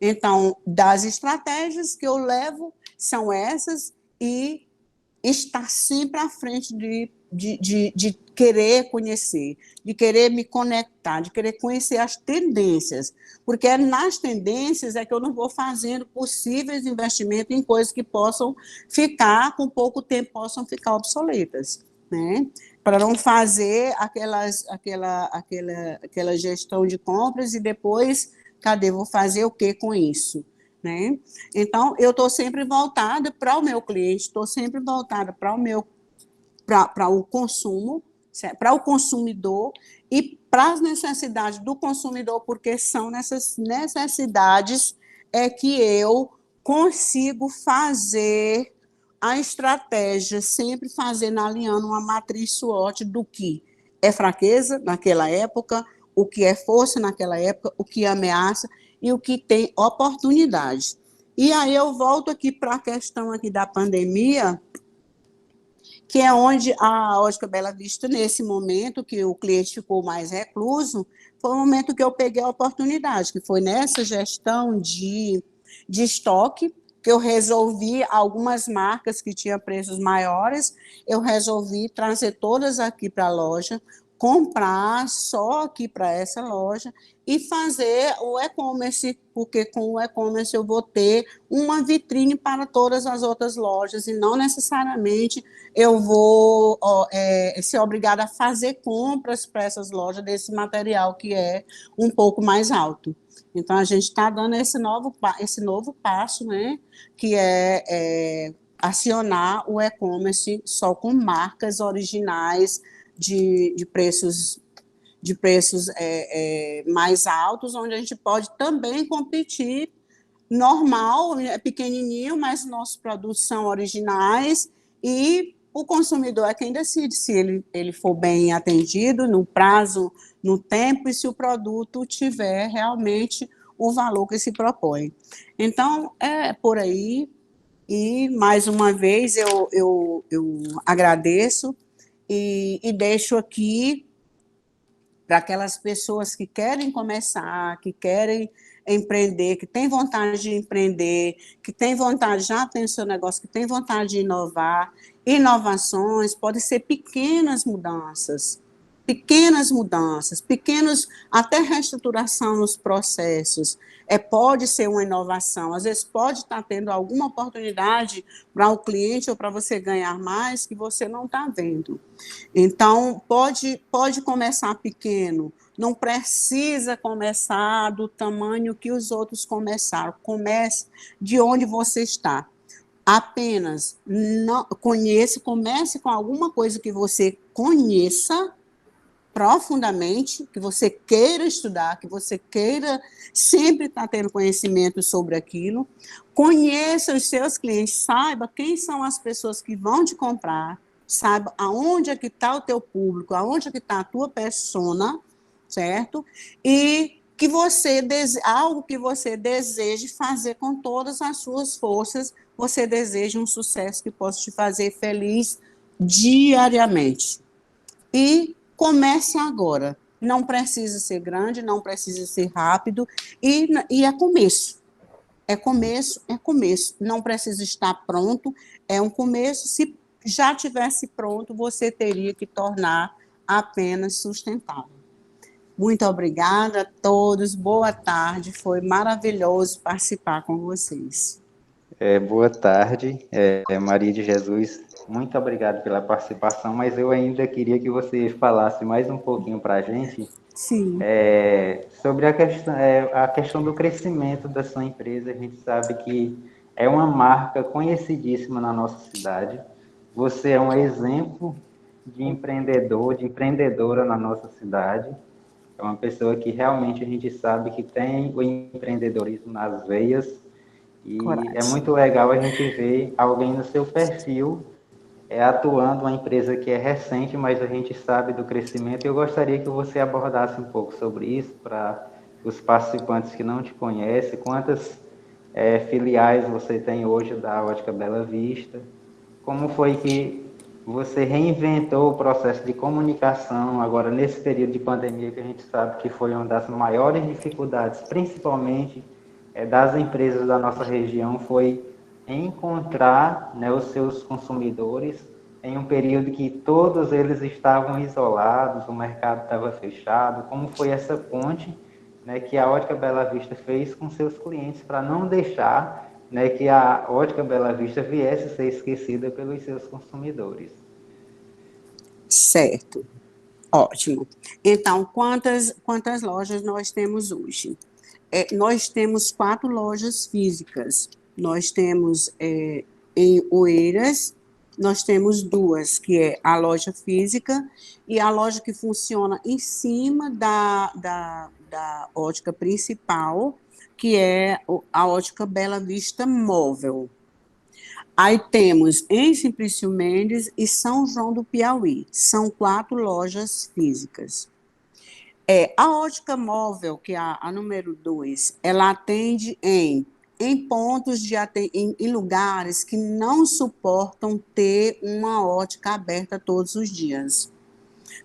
Então, das estratégias que eu levo são essas, e estar sempre à frente de querer conhecer, de querer me conectar, de querer conhecer as tendências, porque é nas tendências é que eu não vou fazendo possíveis investimentos em coisas que possam ficar, com pouco tempo, possam ficar obsoletas, né? Para não fazer aquela gestão de compras e depois, cadê, vou fazer o que com isso? Né? Então, eu estou sempre voltada para o meu cliente, estou sempre voltada para o consumo, para o consumidor e para as necessidades do consumidor, porque são nessas necessidades que eu consigo fazer a estratégia, sempre fazendo, alinhando uma matriz SWOT do que é fraqueza naquela época, o que é força naquela época, o que ameaça e o que tem oportunidade. E aí eu volto aqui para a questão aqui da pandemia, que é onde a Ótica Bela Vista, nesse momento que o cliente ficou mais recluso, foi o momento que eu peguei a oportunidade, que foi nessa gestão de estoque, que eu resolvi algumas marcas que tinham preços maiores, eu resolvi trazer todas aqui para a loja, comprar só aqui para essa loja e fazer o e-commerce, porque com o e-commerce eu vou ter uma vitrine para todas as outras lojas e não necessariamente eu vou ser obrigada a fazer compras para essas lojas desse material que é um pouco mais alto. Então, a gente está dando esse novo passo, né, que é acionar o e-commerce só com marcas originais de preços mais altos, onde a gente pode também competir normal, pequenininho, mas nossos produtos são originais e o consumidor é quem decide se ele for bem atendido no prazo, no tempo, e se o produto tiver realmente o valor que se propõe. Então, é por aí, e mais uma vez eu agradeço e deixo aqui para aquelas pessoas que querem começar, que querem empreender, que têm vontade de empreender, que têm vontade, já tem o seu negócio, que têm vontade de inovar. Inovações podem ser pequenas mudanças, até reestruturação nos processos. Pode ser uma inovação, às vezes pode estar tendo alguma oportunidade para o cliente ou para você ganhar mais que você não está vendo. Então, pode começar pequeno, não precisa começar do tamanho que os outros começaram, comece de onde você está. Apenas comece com alguma coisa que você conheça profundamente, que você queira estudar, que você queira sempre estar tendo conhecimento sobre aquilo, conheça os seus clientes, saiba quem são as pessoas que vão te comprar, saiba aonde é que está o teu público, aonde é que está a tua persona, certo? E que algo que você deseje fazer com todas as suas forças, você deseja um sucesso que possa te fazer feliz diariamente. E comece agora. Não precisa ser grande, não precisa ser rápido, e é começo. É começo. Não precisa estar pronto, é um começo. Se já tivesse pronto, você teria que tornar apenas sustentável. Muito obrigada a todos, boa tarde, foi maravilhoso participar com vocês. Boa tarde, Maria de Jesus, muito obrigado pela participação, mas eu ainda queria que você falasse mais um pouquinho para a gente. Sim. Sobre a questão do crescimento da sua empresa. A gente sabe que é uma marca conhecidíssima na nossa cidade, você é um exemplo de empreendedor, de empreendedora na nossa cidade, é uma pessoa que realmente a gente sabe que tem o empreendedorismo nas veias. E coragem. É muito legal a gente ver alguém no seu perfil atuando, uma empresa que é recente, mas a gente sabe do crescimento. Eu gostaria que você abordasse um pouco sobre isso para os participantes que não te conhecem. Quantas filiais você tem hoje da Ótica Bela Vista? Como foi que você reinventou o processo de comunicação, agora nesse período de pandemia, que a gente sabe que foi uma das maiores dificuldades, principalmente das empresas da nossa região, foi encontrar, né, os seus consumidores em um período que todos eles estavam isolados, o mercado estava fechado. Como foi essa ponte, né, que a Ótica Bela Vista fez com seus clientes para não deixar, né, que a Ótica Bela Vista viesse a ser esquecida pelos seus consumidores? Certo, ótimo. Então, quantas lojas nós temos hoje? Nós temos 4 lojas físicas. Nós temos em Oeiras, nós temos 2, que é a loja física e a loja que funciona em cima da ótica principal, que é a Ótica Bela Vista Móvel. Aí temos em Simplício Mendes e São João do Piauí. São 4 lojas físicas. A ótica móvel, que é a número 2, ela atende em pontos em lugares que não suportam ter uma ótica aberta todos os dias.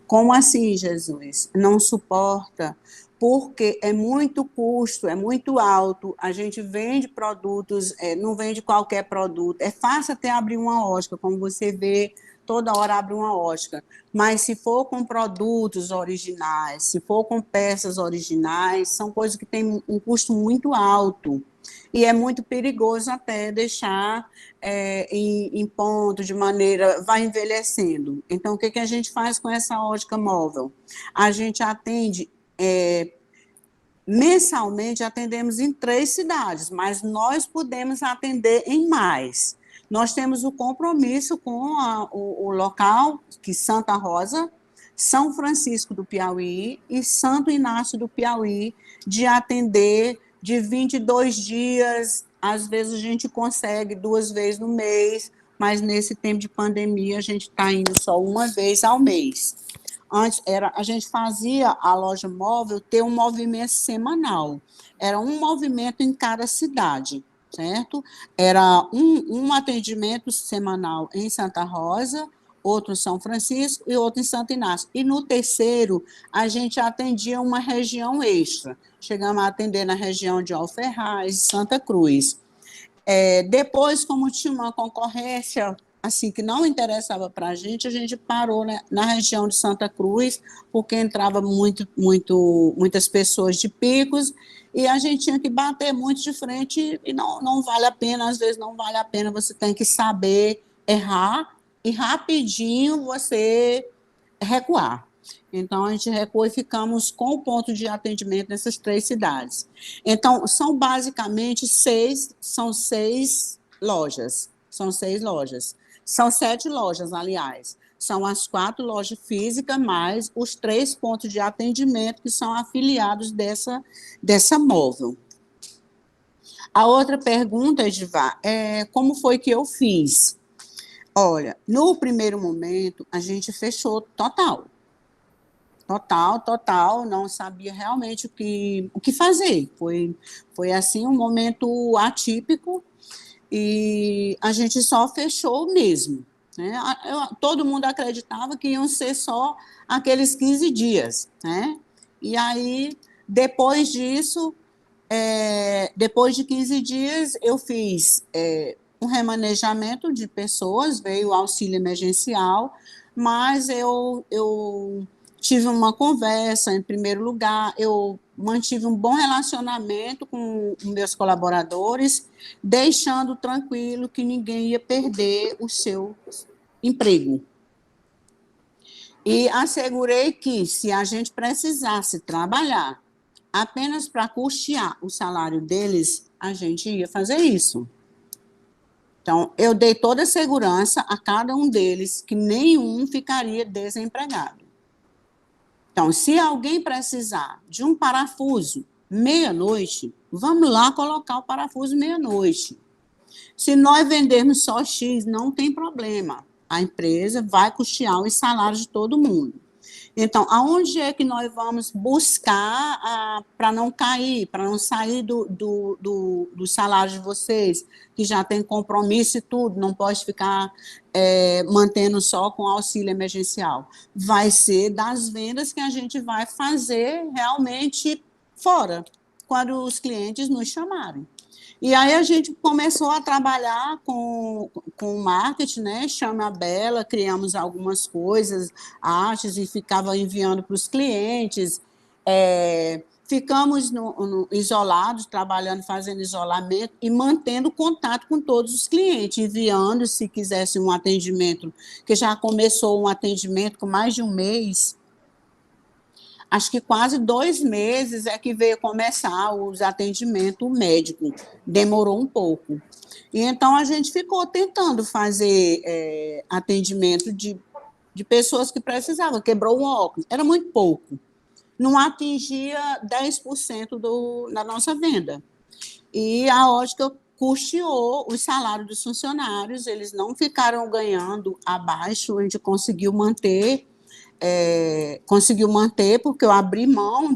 Como assim, Jesus? Não suporta, porque é muito custo, é muito alto, a gente vende produtos, não vende qualquer produto, é fácil até abrir uma ótica, como você vê, toda hora abre uma ótica, mas se for com produtos originais, se for com peças originais, são coisas que têm um custo muito alto, e é muito perigoso até deixar em ponto, de maneira, vai envelhecendo. Então, o que a gente faz com essa ótica móvel? A gente atende, mensalmente, atendemos em 3 cidades, mas nós podemos atender em mais. Nós temos o compromisso com o local, que Santa Rosa, São Francisco do Piauí e Santo Inácio do Piauí, de atender de 22 dias, às vezes a gente consegue 2 vezes no mês, mas nesse tempo de pandemia a gente está indo só uma vez ao mês. Antes, a gente fazia a loja móvel ter um movimento semanal, era um movimento em cada cidade, certo? Era um atendimento semanal em Santa Rosa, outro em São Francisco e outro em Santo Inácio. E no terceiro, a gente atendia uma região extra. Chegamos a atender na região de Alferraz, Santa Cruz. Depois, como tinha uma concorrência assim que não interessava para a gente parou, né, na região de Santa Cruz, porque entrava muitas pessoas de Picos, e a gente tinha que bater muito de frente, e não vale a pena, às vezes não vale a pena, você tem que saber errar, e rapidinho você recuar. Então, a gente recuou e ficamos com o ponto de atendimento nessas 3 cidades. Então, são basicamente 6 lojas. São 6 lojas. São 7 lojas, aliás. São as 4 lojas físicas, mais os 3 pontos de atendimento que são afiliados dessa móvel. A outra pergunta, Edivá, como foi que eu fiz? Olha, no primeiro momento, a gente fechou total, não sabia realmente o que fazer. Foi assim, um momento atípico, e a gente só fechou mesmo, né? Todo mundo acreditava que iam ser só aqueles 15 dias, né? E aí, depois disso, depois de 15 dias, eu fiz um remanejamento de pessoas, veio o auxílio emergencial, mas eu tive uma conversa, em primeiro lugar, eu mantive um bom relacionamento com meus colaboradores, deixando tranquilo que ninguém ia perder o seu emprego. E assegurei que, se a gente precisasse trabalhar apenas para custear o salário deles, a gente ia fazer isso. Então, eu dei toda a segurança a cada um deles, que nenhum ficaria desempregado. Então, se alguém precisar de um parafuso meia-noite, vamos lá colocar o parafuso meia-noite. Se nós vendermos só X, não tem problema. A empresa vai custear os salários de todo mundo. Então, aonde é que nós vamos buscar para não cair, para não sair do salário de vocês, que já tem compromisso e tudo, não pode ficar mantendo só com auxílio emergencial? Vai ser das vendas que a gente vai fazer realmente fora, quando os clientes nos chamarem. E aí a gente começou a trabalhar com o marketing, né? Chama a Bela, criamos algumas coisas, artes, e ficava enviando para os clientes. Ficamos isolados, trabalhando, fazendo isolamento e mantendo contato com todos os clientes, enviando, se quisesse um atendimento, que já começou um atendimento com mais de um mês, acho que quase 2 meses é que veio começar os atendimentos médicos, demorou um pouco. E então a gente ficou tentando fazer atendimento de pessoas que precisavam, quebrou um óculos, era muito pouco, não atingia 10% da nossa venda. E a ótica custeou o salário dos funcionários, eles não ficaram ganhando abaixo, a gente conseguiu manter, porque eu abri mão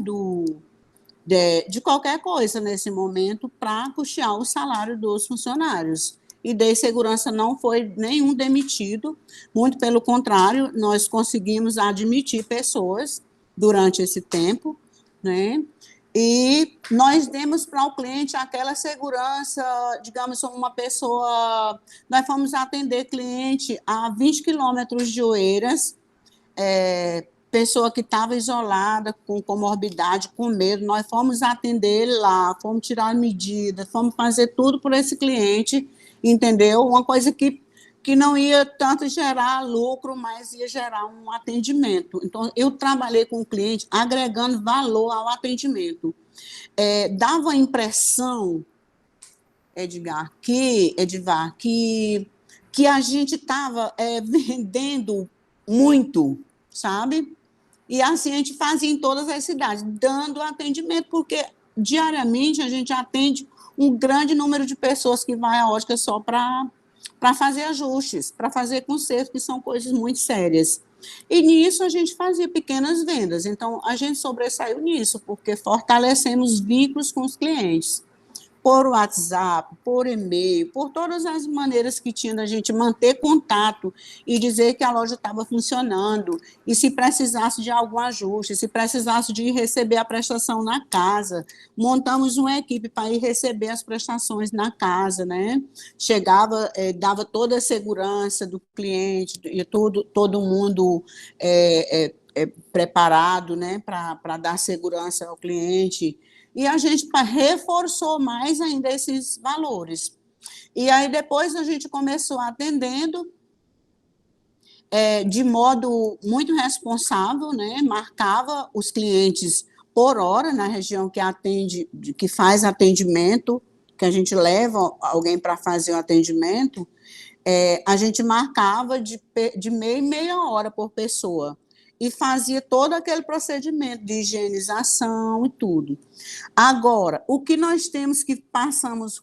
de qualquer coisa nesse momento para custear o salário dos funcionários. E Dei Segurança não foi nenhum demitido, muito pelo contrário, nós conseguimos admitir pessoas durante esse tempo, né? E nós demos para o cliente aquela segurança, digamos, uma pessoa... Nós fomos atender cliente a 20 quilômetros de Oeiras, pessoa que estava isolada, com comorbidade, com medo, nós fomos atender ele lá, fomos tirar medidas, fomos fazer tudo por esse cliente, entendeu? Uma coisa que não ia tanto gerar lucro, mas ia gerar um atendimento. Então, eu trabalhei com o cliente agregando valor ao atendimento. Dava a impressão, Edivar, que a gente estava vendendo muito, sabe? E assim a gente fazia em todas as cidades, dando atendimento, porque diariamente a gente atende um grande número de pessoas que vai à ótica só para fazer ajustes, para fazer consertos, que são coisas muito sérias. E nisso a gente fazia pequenas vendas. Então, a gente sobressaiu nisso, porque fortalecemos vínculos com os clientes. Por WhatsApp, por e-mail, por todas as maneiras que tinha da gente manter contato e dizer que a loja estava funcionando, e se precisasse de algum ajuste, se precisasse de ir receber a prestação na casa, montamos uma equipe para ir receber as prestações na casa, né? Chegava, dava toda a segurança do cliente, e todo mundo preparado, né, para dar segurança ao cliente. E a gente reforçou mais ainda esses valores. E aí depois a gente começou atendendo de modo muito responsável, né? Marcava os clientes por hora na região que faz atendimento, que a gente leva alguém para fazer o atendimento, a gente marcava de meia hora por pessoa. E fazia todo aquele procedimento de higienização e tudo. Agora, o que nós temos que passamos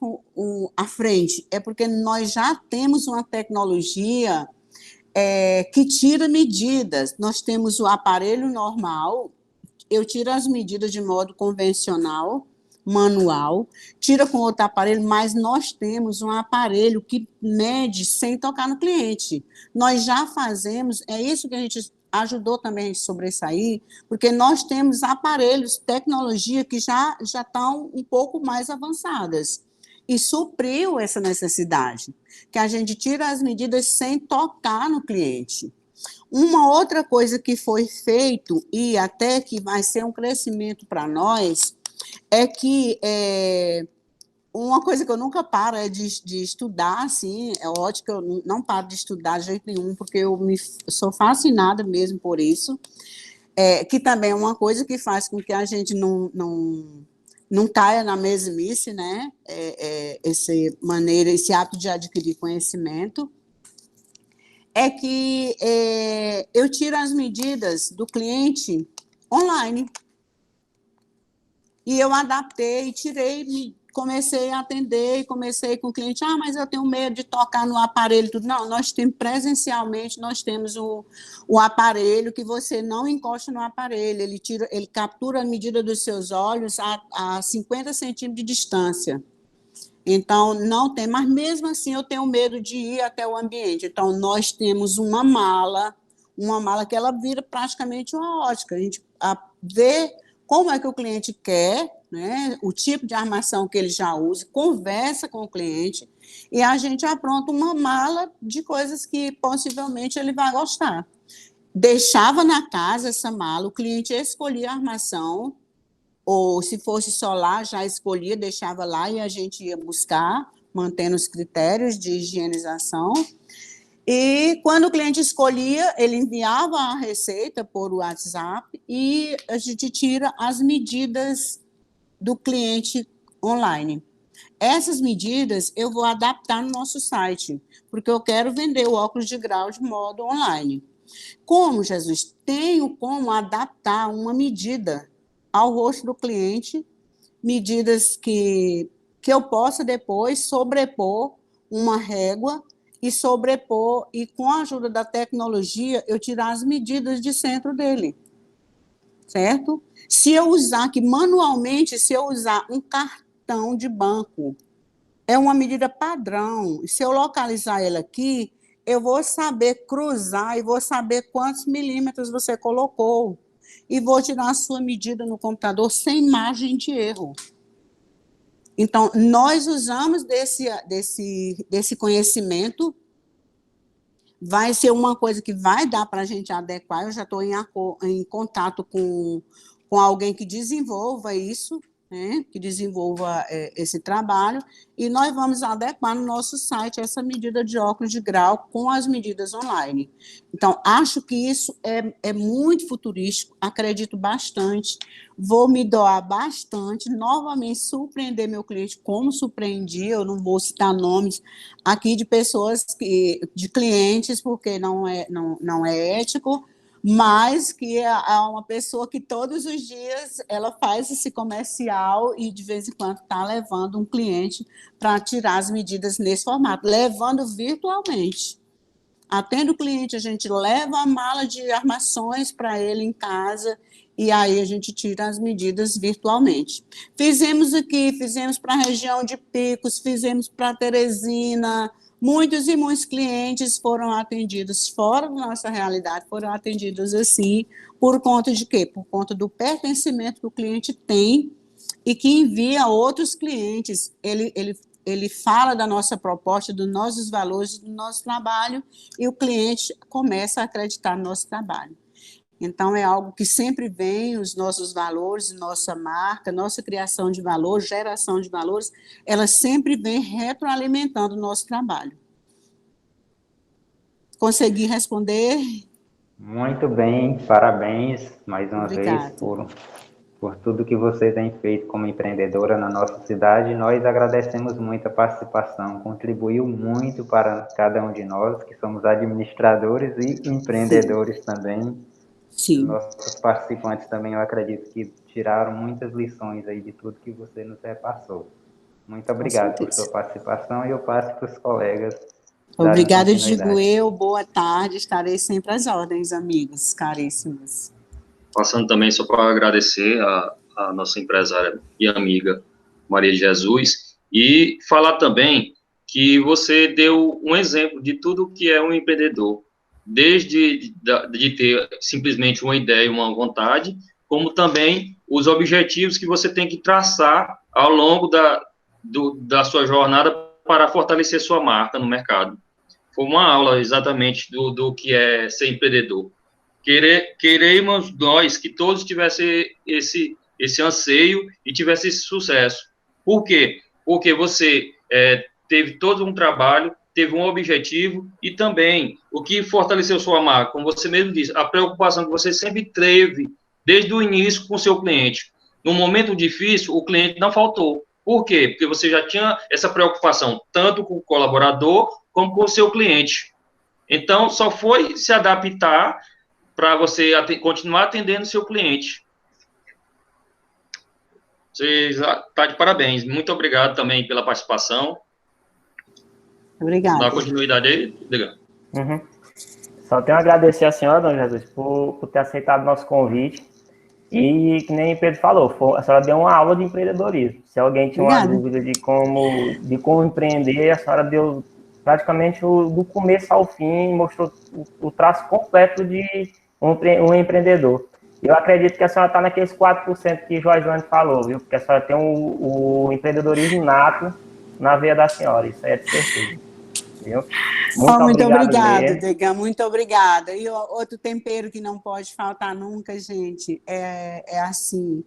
à frente é porque nós já temos uma tecnologia que tira medidas. Nós temos o aparelho normal, eu tiro as medidas de modo convencional, manual, tira com outro aparelho, mas nós temos um aparelho que mede sem tocar no cliente. Nós já fazemos, é isso que a gente ajudou também a sobressair, porque nós temos aparelhos, tecnologia que já estão um pouco mais avançadas, e supriu essa necessidade, que a gente tira as medidas sem tocar no cliente. Uma outra coisa que foi feito, e até que vai ser um crescimento para nós, é que uma coisa que eu nunca paro é de estudar, assim, ótica, eu não paro de estudar de jeito nenhum, porque eu sou fascinada mesmo por isso, que também é uma coisa que faz com que a gente não caia na mesmice, né, esse ato de adquirir conhecimento, é que eu tiro as medidas do cliente online, e eu adaptei, tirei comecei a atender, e comecei com o cliente, mas eu tenho medo de tocar no aparelho, tudo. Não, nós temos presencialmente, nós temos o aparelho que você não encosta no aparelho, ele captura a medida dos seus olhos a 50 centímetros de distância. Então, não tem, mas mesmo assim eu tenho medo de ir até o ambiente. Então, nós temos uma mala que ela vira praticamente uma ótica. A gente vê como é que o cliente quer, né, o tipo de armação que ele já usa, conversa com o cliente e a gente apronta uma mala de coisas que possivelmente ele vai gostar. Deixava na casa essa mala, o cliente escolhia a armação, ou se fosse solar, já escolhia, deixava lá e a gente ia buscar, mantendo os critérios de higienização. E quando o cliente escolhia, ele enviava a receita por WhatsApp e a gente tira as medidas do cliente online. Essas medidas eu vou adaptar no nosso site, porque eu quero vender o óculos de grau de modo online. Como, Jesus, tenho como adaptar uma medida ao rosto do cliente, medidas que eu possa depois sobrepor uma régua e sobrepor, e com a ajuda da tecnologia, eu tirar as medidas de centro dele, certo? Se eu usar aqui manualmente, se eu usar um cartão de banco, é uma medida padrão, se eu localizar ele aqui, eu vou saber cruzar e vou saber quantos milímetros você colocou, e vou tirar a sua medida no computador sem margem de erro. Então, nós usamos desse conhecimento, vai ser uma coisa que vai dar para a gente adequar, eu já estou em contato com alguém que desenvolva isso, né, que desenvolva esse trabalho, e nós vamos adequar no nosso site essa medida de óculos de grau com as medidas online. Então, acho que isso é muito futurístico, acredito bastante, vou me doar bastante, novamente surpreender meu cliente, como surpreendi, eu não vou citar nomes aqui de pessoas, de clientes, porque não é ético, mas que é uma pessoa que todos os dias ela faz esse comercial e de vez em quando está levando um cliente para tirar as medidas nesse formato, levando virtualmente. Atendo o cliente, a gente leva a mala de armações para ele em casa e aí a gente tira as medidas virtualmente. Fizemos para a região de Picos, fizemos para Teresina. Muitos e muitos clientes foram atendidos fora da nossa realidade, foram atendidos assim, por conta de quê? Por conta do pertencimento que o cliente tem e que envia outros clientes. Ele fala da nossa proposta, dos nossos valores, do nosso trabalho, e o cliente começa a acreditar no nosso trabalho. Então, é algo que sempre vem, os nossos valores, nossa marca, nossa criação de valores, geração de valores, ela sempre vem retroalimentando o nosso trabalho. Consegui responder? Muito bem, parabéns mais uma Obrigada. vez por tudo que você tem feito como empreendedora na nossa cidade. Nós agradecemos muito a participação, contribuiu muito para cada um de nós, que somos administradores e empreendedores. Sim. Também. Sim. Os nossos participantes também, eu acredito que tiraram muitas lições aí de tudo que você nos repassou. Muito obrigado por sua participação e eu passo para os colegas. Obrigada, digo eu. Boa tarde, estarei sempre às ordens, amigos caríssimos. Passando também só para agradecer a nossa empresária e amiga Maria de Jesus e falar também que você deu um exemplo de tudo que é um empreendedor, desde de ter simplesmente uma ideia, uma vontade, como também os objetivos que você tem que traçar ao longo da sua jornada para fortalecer sua marca no mercado. Foi uma aula exatamente do que é ser empreendedor. Queremos nós que todos tivessem esse anseio e tivessem esse sucesso. Por quê? Porque você teve todo um trabalho, teve um objetivo e também o que fortaleceu sua marca, como você mesmo disse, a preocupação que você sempre teve desde o início com o seu cliente. No momento difícil, o cliente não faltou. Por quê? Porque você já tinha essa preocupação tanto com o colaborador como com o seu cliente. Então, só foi se adaptar para você continuar atendendo o seu cliente. Você está de parabéns. Muito obrigado também pela participação. Obrigada. Dá continuidade aí, Edgar. Uhum. Só tenho a agradecer a senhora, Dona Jesus, por ter aceitado o nosso convite. E, que nem o Pedro falou, a senhora deu uma aula de empreendedorismo. Se alguém tinha uma dúvida de como empreender, a senhora deu praticamente do começo ao fim, mostrou o traço completo de um empreendedor. Eu acredito que a senhora está naqueles 4% que Joislane falou, viu? Porque a senhora tem o empreendedorismo nato na veia da senhora, isso aí é de certeza. Viu? Muito obrigada, mesmo. Dega, muito obrigada. E outro tempero que não pode faltar nunca, gente, é assim,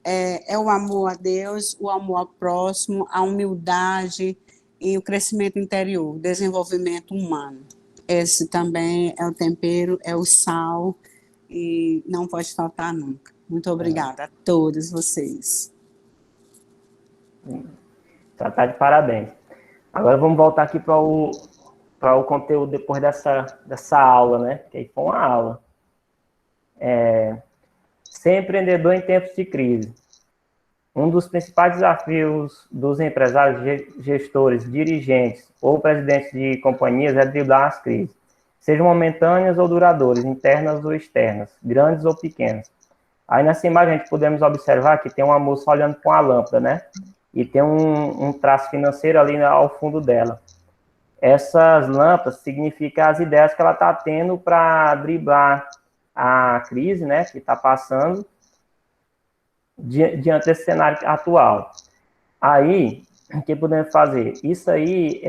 é o amor a Deus, o amor ao próximo, a humildade e o crescimento interior, o desenvolvimento humano. Esse também é o tempero, é o sal, e não pode faltar nunca. Muito obrigada a todos vocês. Já está de parabéns. Agora vamos voltar aqui para o conteúdo depois dessa aula, né? Que aí foi uma aula. Ser empreendedor em tempos de crise. Um dos principais desafios dos empresários, gestores, dirigentes ou presidentes de companhias é driblar as crises, sejam momentâneas ou duradouras, internas ou externas, grandes ou pequenas. Aí nessa imagem a gente podemos observar que tem uma moça olhando com a lâmpada, né? E tem um traço financeiro ali ao fundo dela. Essas lâmpadas significam as ideias que ela está tendo para driblar a crise, né, que está passando diante desse cenário atual. Aí, o que podemos fazer? Isso aí,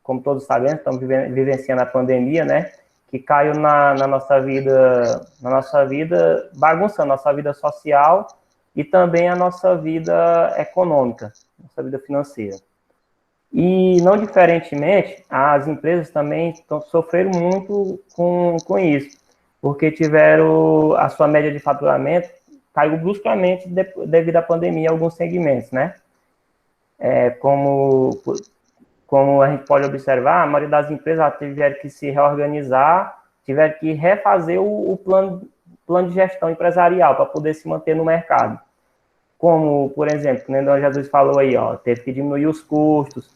como todos sabemos, estamos vivenciando a pandemia, né, que caiu na nossa vida, bagunçando a nossa vida social e também a nossa vida econômica, nossa vida financeira. E, não diferentemente, as empresas também sofreram muito com isso, porque tiveram a sua média de faturamento caiu bruscamente devido à pandemia em alguns segmentos, né? Como a gente pode observar, a maioria das empresas tiveram que se reorganizar, tiveram que refazer o plano de gestão empresarial para poder se manter no mercado. Como, por exemplo, como o Jesus falou aí, ó, teve que diminuir os custos,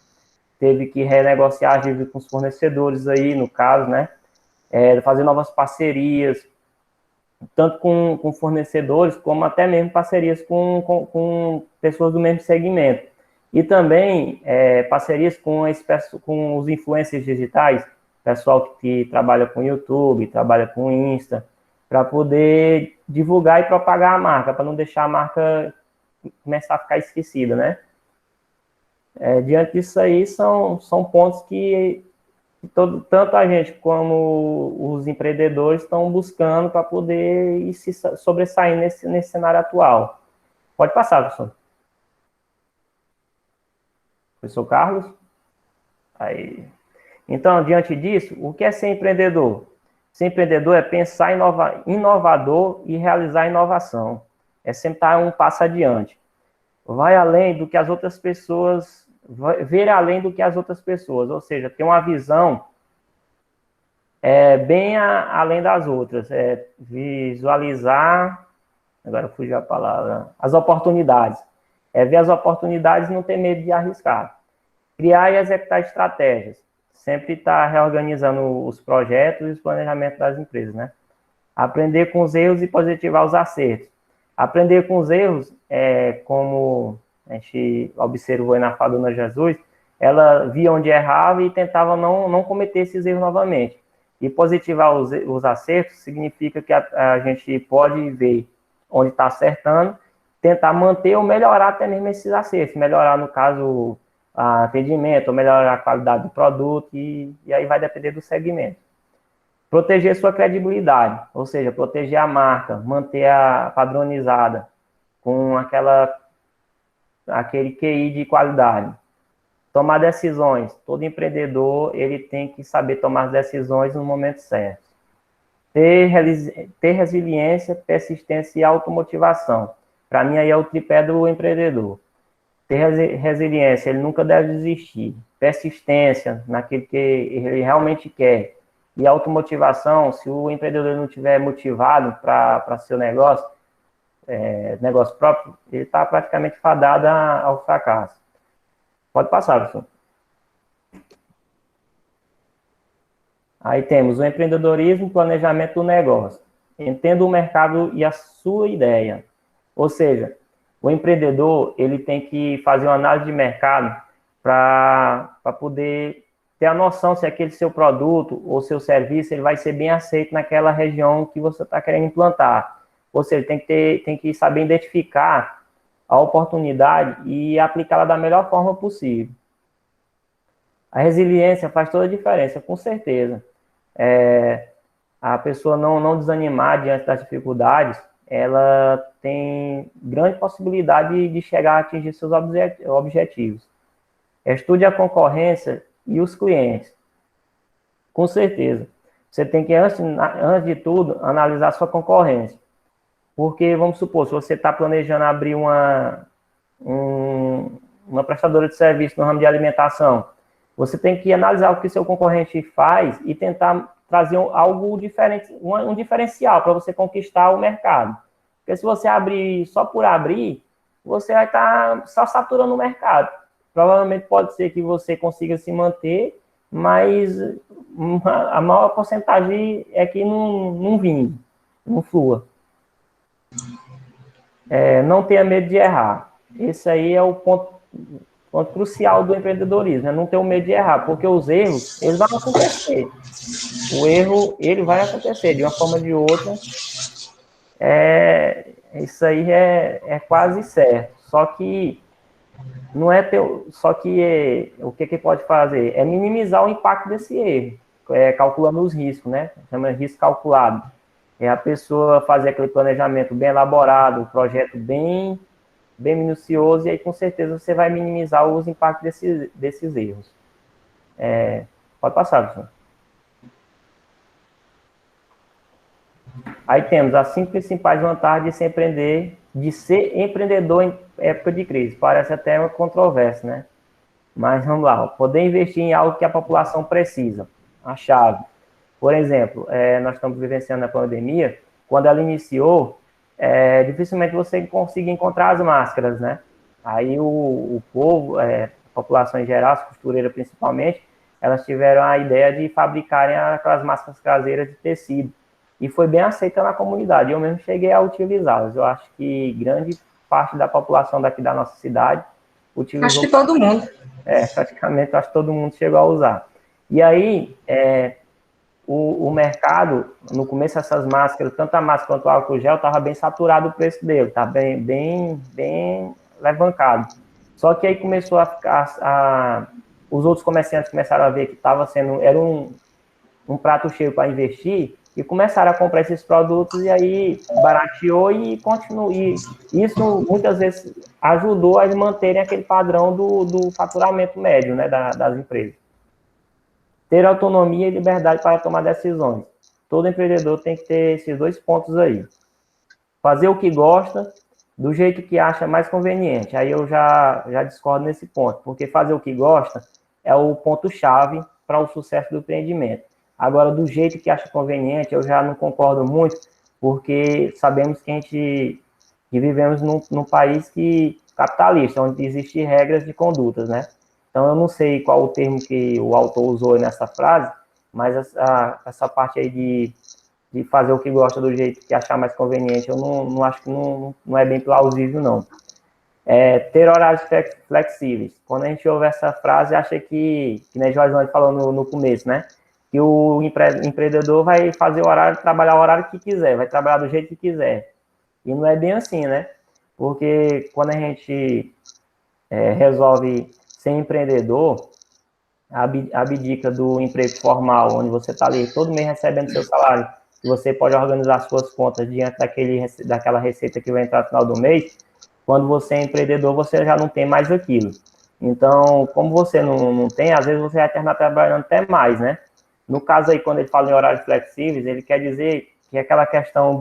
teve que renegociar as dívidas com os fornecedores aí, no caso, né? Fazer novas parcerias, tanto com fornecedores, como até mesmo parcerias com pessoas do mesmo segmento. E também parcerias com os influencers digitais, pessoal que trabalha com YouTube, trabalha com Insta, para poder divulgar e propagar a marca, para não deixar a marca começar a ficar esquecida, né? Diante disso aí, são pontos que tanto a gente como os empreendedores estão buscando para poder ir se sobressair nesse cenário atual. Pode passar, professor. Professor Carlos? Aí. Então, diante disso, o que é ser empreendedor? Ser empreendedor é pensar inovador e realizar inovação. É sempre estar um passo adiante. Vai além do que as outras pessoas, ver além do que as outras pessoas, ou seja, ter uma visão bem além das outras, visualizar, agora fugiu a palavra, as oportunidades, ver as oportunidades e não ter medo de arriscar, criar e executar estratégias, sempre estar reorganizando os projetos e os planejamentos das empresas, né? Aprender com os erros e positivar os acertos. Aprender com os erros, como a gente observou aí na fala da Dona Jesus, ela via onde errava e tentava não cometer esses erros novamente. E positivar os acertos significa que a gente pode ver onde está acertando, tentar manter ou melhorar até mesmo esses acertos, melhorar, no caso, atendimento, ou melhorar a qualidade do produto, e aí vai depender do segmento. Proteger sua credibilidade, ou seja, proteger a marca, manter-a padronizada, com aquele QI de qualidade. Tomar decisões. Todo empreendedor, ele tem que saber tomar as decisões no momento certo. Ter resiliência, persistência e automotivação. Para mim, aí é o tripé do empreendedor. Ter resiliência, ele nunca deve desistir. Persistência, naquilo que ele realmente quer. E automotivação, se o empreendedor não estiver motivado para seu negócio, negócio próprio, ele está praticamente fadado ao fracasso. Pode passar, professor. Aí temos o empreendedorismo e planejamento do negócio. Entenda o mercado e a sua ideia. Ou seja, o empreendedor, ele tem que fazer uma análise de mercado para poder ter a noção se aquele seu produto ou seu serviço ele vai ser bem aceito naquela região que você está querendo implantar. Ou seja, tem que saber identificar a oportunidade e aplicá-la da melhor forma possível. A resiliência faz toda a diferença, com certeza. A pessoa não desanimar diante das dificuldades, ela tem grande possibilidade de chegar a atingir seus objetivos. Estude a concorrência e os clientes. Com certeza. Você tem que, antes de tudo, analisar a sua concorrência. Porque, vamos supor, se você está planejando abrir uma prestadora de serviço no ramo de alimentação, você tem que analisar o que seu concorrente faz e tentar trazer algo diferente, um diferencial para você conquistar o mercado. Porque se você abrir só por abrir, você vai estar só saturando o mercado. Provavelmente pode ser que você consiga se manter, mas a maior porcentagem é que não vingue, não flua. Não tenha medo de errar. Esse aí é o ponto crucial do empreendedorismo, né? Não ter o medo de errar, porque os erros, eles vão acontecer. O erro, ele vai acontecer de uma forma ou de outra. Isso aí é quase certo. Só que não é o que pode fazer? É minimizar o impacto desse erro, calculando os riscos, né? Chama de risco calculado. É a pessoa fazer aquele planejamento bem elaborado, um projeto bem minucioso, e aí com certeza você vai minimizar os impactos desses erros. Pode passar, professor. Aí temos as 5 principais vantagens de ser empreendedor em época de crise. Parece até uma controvérsia, né? Mas vamos lá. Poder investir em algo que a população precisa. A chave. Por exemplo, nós estamos vivenciando a pandemia. Quando ela iniciou, dificilmente você conseguia encontrar as máscaras, né? Aí o povo, a população em geral, as costureiras principalmente, elas tiveram a ideia de fabricarem aquelas máscaras caseiras de tecido. E foi bem aceita na comunidade. Eu mesmo cheguei a utilizá-las. Eu acho que grande parte da população daqui da nossa cidade utilizou. Acho que todo mundo. Praticamente, acho que todo mundo chegou a usar. E aí, o mercado, no começo, essas máscaras, tanto a máscara quanto o álcool gel, estava bem saturado o preço dele, estava bem alavancado. Só que aí começou a ficar, os outros comerciantes começaram a ver que era um prato cheio para investir, e começaram a comprar esses produtos, e aí barateou e continuou. E isso, muitas vezes, ajudou a eles manterem aquele padrão do faturamento médio, né, das empresas. Ter autonomia e liberdade para tomar decisões. Todo empreendedor tem que ter esses 2 pontos aí. Fazer o que gosta, do jeito que acha mais conveniente. Aí eu já discordo nesse ponto, porque fazer o que gosta é o ponto-chave para o sucesso do empreendimento. Agora, do jeito que acha conveniente, eu já não concordo muito, porque sabemos que vivemos num país capitalista, onde existem regras de condutas, né? Então, eu não sei qual o termo que o autor usou nessa frase, mas essa parte aí de fazer o que gosta do jeito que achar mais conveniente, eu não acho que não é bem plausível, não. Ter horários flexíveis. Quando a gente ouve essa frase, acha que nem Joisane falou no começo, né? Que o empreendedor vai trabalhar o horário que quiser, vai trabalhar do jeito que quiser. E não é bem assim, né? Porque quando a gente resolve ser empreendedor, abdica do emprego formal, onde você está ali todo mês recebendo seu salário, e você pode organizar suas contas diante daquela receita que vai entrar no final do mês. Quando você é empreendedor, você já não tem mais aquilo. Então, como você não tem, às vezes você vai terminar trabalhando até mais, né? No caso aí, quando ele fala em horários flexíveis, ele quer dizer que é aquela questão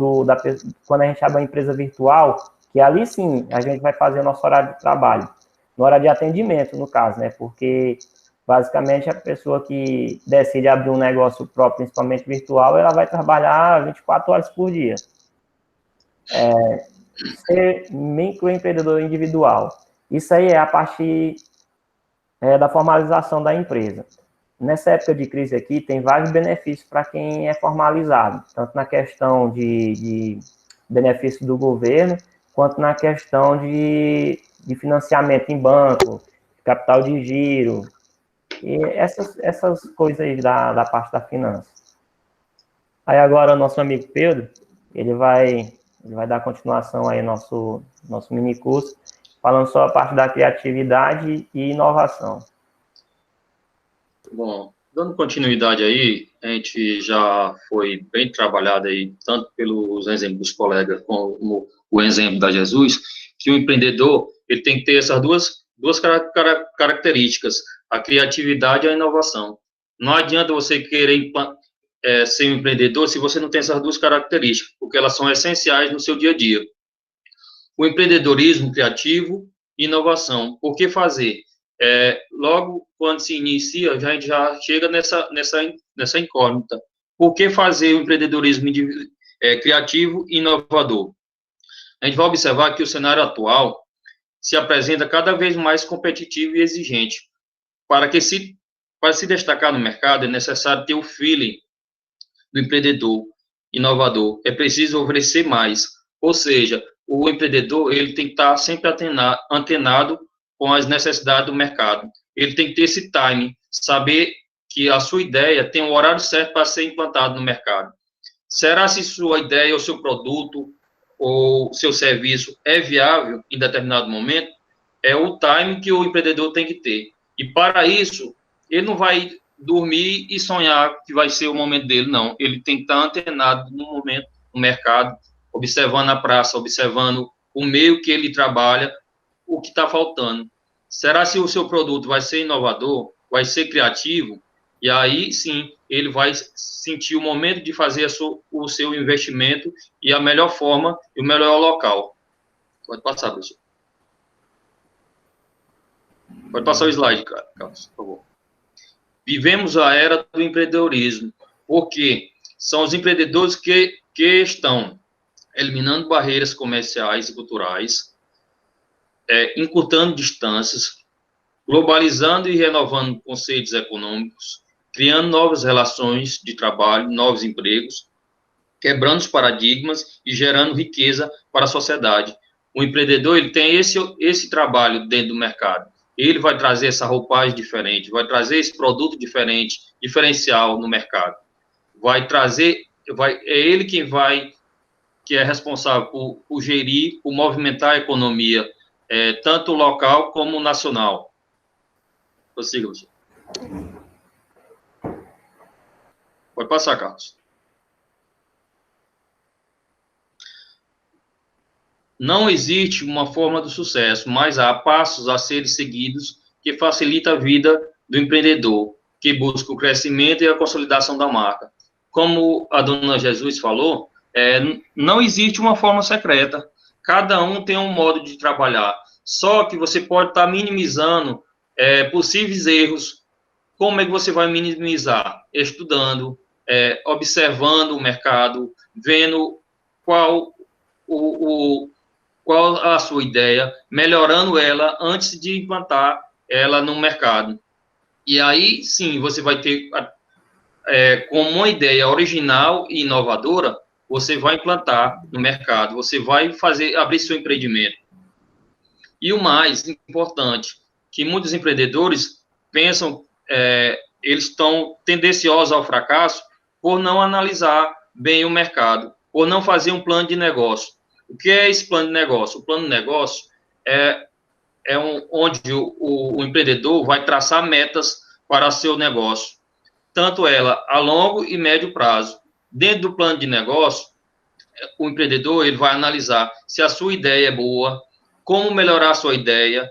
quando a gente abre uma empresa virtual, que ali sim a gente vai fazer o nosso horário de trabalho, no horário de atendimento, no caso, né? Porque basicamente a pessoa que decide abrir um negócio próprio, principalmente virtual, ela vai trabalhar 24 horas por dia. ser microempreendedor individual. Isso aí é a parte da formalização da empresa. Nessa época de crise aqui, tem vários benefícios para quem é formalizado, tanto na questão de benefício do governo, quanto na questão de financiamento em banco, capital de giro, e essas coisas aí da parte da finança. Aí agora o nosso amigo Pedro, ele vai dar continuação aí ao nosso mini curso, falando sobre a parte da criatividade e inovação. Bom, dando continuidade aí, a gente já foi bem trabalhado aí, tanto pelos exemplos dos colegas, como o exemplo da Jesus, que o empreendedor, ele tem que ter essas duas características, a criatividade e a inovação. Não adianta você querer ser um empreendedor se você não tem essas duas características, porque elas são essenciais no seu dia a dia. O empreendedorismo criativo e inovação. Por que fazer? Logo quando se inicia, a gente já chega nessa incógnita. Por que fazer o empreendedorismo criativo e inovador? A gente vai observar que o cenário atual se apresenta cada vez mais competitivo e exigente. Para se destacar no mercado, é necessário ter o feeling do empreendedor inovador. É preciso oferecer mais. Ou seja, o empreendedor ele tem que estar sempre antenado com as necessidades do mercado. Ele tem que ter esse time, saber que a sua ideia tem um horário certo para ser implantado no mercado. Será se sua ideia ou seu produto ou seu serviço é viável em determinado momento? É o time que o empreendedor tem que ter. E para isso, ele não vai dormir e sonhar que vai ser o momento dele, não. Ele tem que estar antenado no momento, no mercado, observando a praça, observando o meio que ele trabalha, o que está faltando. Será se o seu produto vai ser inovador, vai ser criativo? E aí, sim, ele vai sentir o momento de fazer o seu investimento e a melhor forma e o melhor local. Pode passar, professor. Pode passar o slide, Carlos, por favor. Vivemos a era do empreendedorismo, porque são os empreendedores que estão eliminando barreiras comerciais e culturais, encurtando distâncias, globalizando e renovando conceitos econômicos, criando novas relações de trabalho, novos empregos, quebrando os paradigmas e gerando riqueza para a sociedade. O empreendedor ele tem esse trabalho dentro do mercado. Ele vai trazer essa roupagem diferente, vai trazer esse produto diferente, diferencial no mercado. É ele que é responsável por gerir, por movimentar a economia, tanto local como nacional. Prossiga, você. Pode passar, Carlos. Não existe uma forma do sucesso, mas há passos a serem seguidos que facilita a vida do empreendedor, que busca o crescimento e a consolidação da marca. Como a dona Jesus falou, não existe uma forma secreta. Cada um tem um modo de trabalhar. Só que você pode estar minimizando possíveis erros. Como é que você vai minimizar? Estudando, observando o mercado, vendo qual a sua ideia, melhorando ela antes de implantar ela no mercado. E aí, sim, você vai ter, como uma ideia original e inovadora, você vai implantar no mercado, você vai abrir seu empreendimento. E o mais importante, que muitos empreendedores pensam, eles estão tendenciosos ao fracasso por não analisar bem o mercado, por não fazer um plano de negócio. O que é esse plano de negócio? O plano de negócio onde o empreendedor vai traçar metas para seu negócio, tanto ela a longo e médio prazo. Dentro do plano de negócio, o empreendedor ele vai analisar se a sua ideia é boa, como melhorar a sua ideia,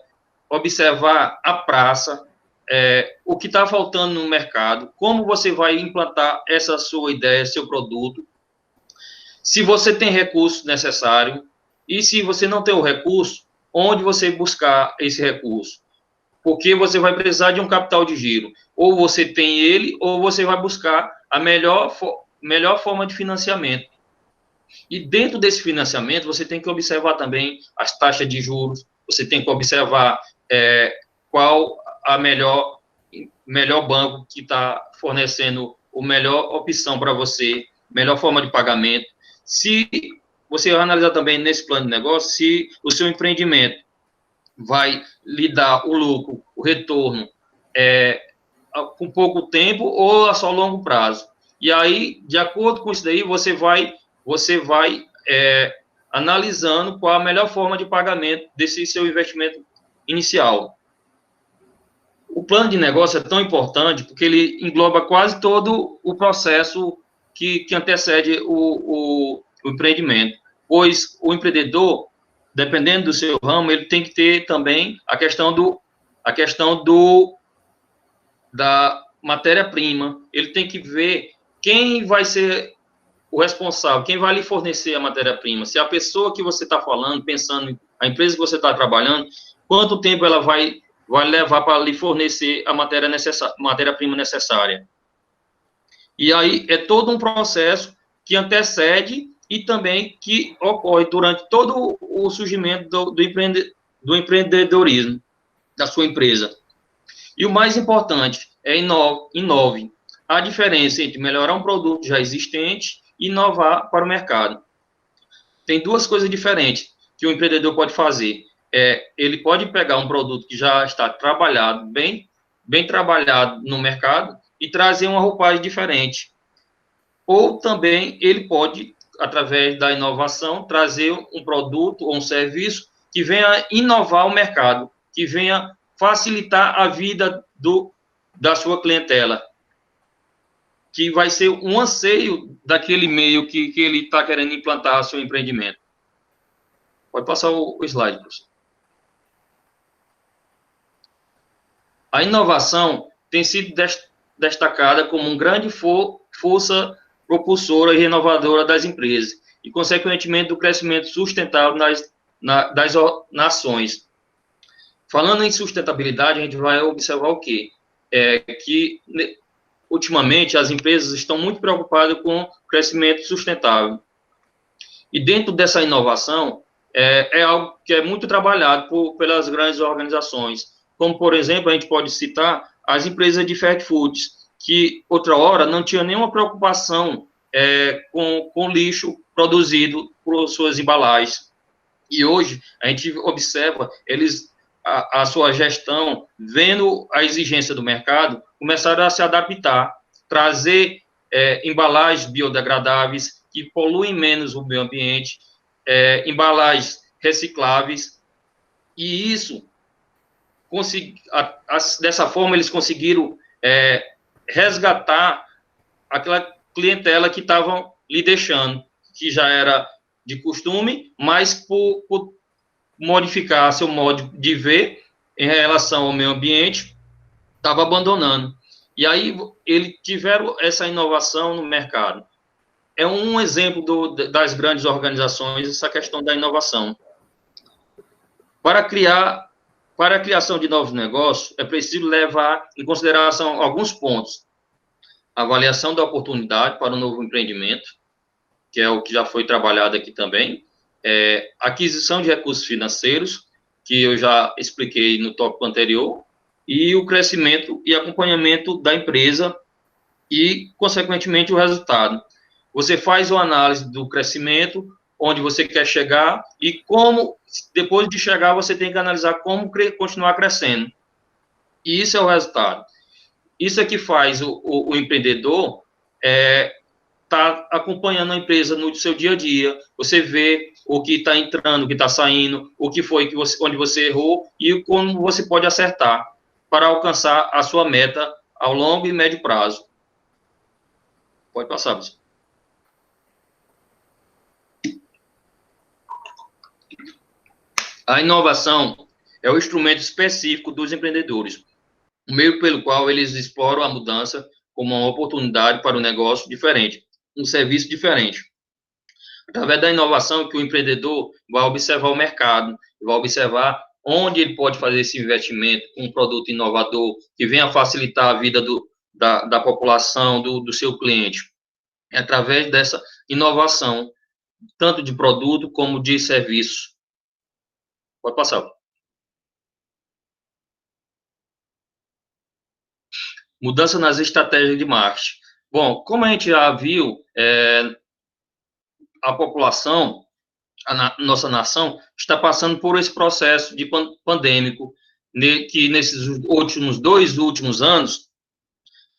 observar a praça, o que está faltando no mercado, como você vai implantar essa sua ideia, seu produto, se você tem recurso necessário, e se você não tem o recurso, onde você buscar esse recurso? Porque você vai precisar de um capital de giro. Ou você tem ele, ou você vai buscar a melhor forma de financiamento. E dentro desse financiamento, você tem que observar também as taxas de juros, você tem que observar qual a melhor banco que está fornecendo a melhor opção para você, melhor forma de pagamento. Se você analisar também nesse plano de negócio, se o seu empreendimento vai lhe dar o lucro, o retorno, com pouco tempo ou a só longo prazo. E aí, de acordo com isso daí, você vai analisando qual a melhor forma de pagamento desse seu investimento inicial. O plano de negócio é tão importante porque ele engloba quase todo o processo que antecede o empreendimento, pois o empreendedor, dependendo do seu ramo, ele tem que ter também a questão da matéria-prima, ele tem que ver quem vai ser o responsável, quem vai lhe fornecer a matéria-prima, se a pessoa que você está falando, pensando, a empresa que você está trabalhando, quanto tempo ela vai levar para lhe fornecer a matéria-prima necessária. E aí é todo um processo que antecede e também que ocorre durante todo o surgimento do empreendedorismo da sua empresa. E o mais importante é inove. A diferença entre melhorar um produto já existente e inovar para o mercado. Tem duas coisas diferentes que o empreendedor pode fazer. Ele pode pegar um produto que já está trabalhado, bem trabalhado no mercado, e trazer uma roupagem diferente. Ou também ele pode, através da inovação, trazer um produto ou um serviço que venha inovar o mercado, que venha facilitar a vida da sua clientela, que vai ser um anseio daquele meio que ele está querendo implantar seu empreendimento. Pode passar o slide, professor. A inovação tem sido destacada como uma grande força propulsora e renovadora das empresas e, consequentemente, do crescimento sustentável das nações. Falando em sustentabilidade, a gente vai observar o quê? Que, ultimamente, as empresas estão muito preocupadas com o crescimento sustentável. E dentro dessa inovação, é algo que é muito trabalhado pelas grandes organizações. Como, por exemplo, a gente pode citar as empresas de fast foods, que, outra hora, não tinha nenhuma preocupação com lixo produzido por suas embalagens. E hoje, a gente observa a sua gestão, vendo a exigência do mercado, começaram a se adaptar, trazer embalagens biodegradáveis, que poluem menos o meio ambiente, embalagens recicláveis, e isso, dessa forma, eles conseguiram resgatar aquela clientela que estavam lhe deixando, que já era de costume, mas por modificar seu modo de ver em relação ao meio ambiente, estava abandonando. E aí, eles tiveram essa inovação no mercado. É um exemplo das grandes organizações, essa questão da inovação. Para a criação de novos negócios, é preciso levar em consideração alguns pontos. Avaliação da oportunidade para um novo empreendimento, que é o que já foi trabalhado aqui também. Aquisição de recursos financeiros, que eu já expliquei no tópico anterior, e o crescimento e acompanhamento da empresa e, consequentemente, o resultado. Você faz uma análise do crescimento, onde você quer chegar e como, depois de chegar, você tem que analisar como continuar crescendo. E isso é o resultado. Isso é que faz o empreendedor tá acompanhando a empresa no seu dia a dia. Você vê o que está entrando, o que está saindo, o que foi onde você errou e como você pode acertar para alcançar a sua meta ao longo e médio prazo. Pode passar, você. A inovação é o instrumento específico dos empreendedores, o meio pelo qual eles exploram a mudança como uma oportunidade para um negócio diferente, um serviço diferente. Através da inovação que o empreendedor vai observar o mercado, vai observar onde ele pode fazer esse investimento com um produto inovador que venha facilitar a vida da população, do seu cliente. É através dessa inovação tanto de produto como de serviço. Pode passar. Mudança nas estratégias de marketing. Bom, como a gente já viu, a população, nossa nação, está passando por esse processo de pandêmico, que nesses dois últimos anos,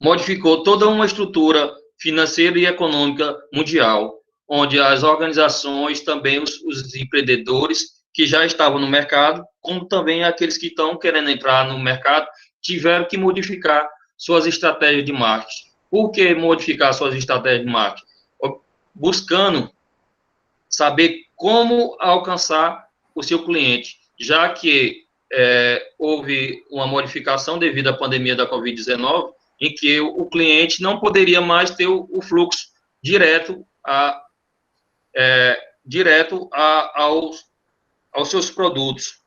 modificou toda uma estrutura financeira e econômica mundial, onde as organizações, também os empreendedores que já estavam no mercado, como também aqueles que estão querendo entrar no mercado, tiveram que modificar suas estratégias de marketing. Por que modificar suas estratégias de marketing? Buscando saber como alcançar o seu cliente, já que houve uma modificação devido à pandemia da Covid-19, em que o cliente não poderia mais ter o fluxo direto aos seus produtos.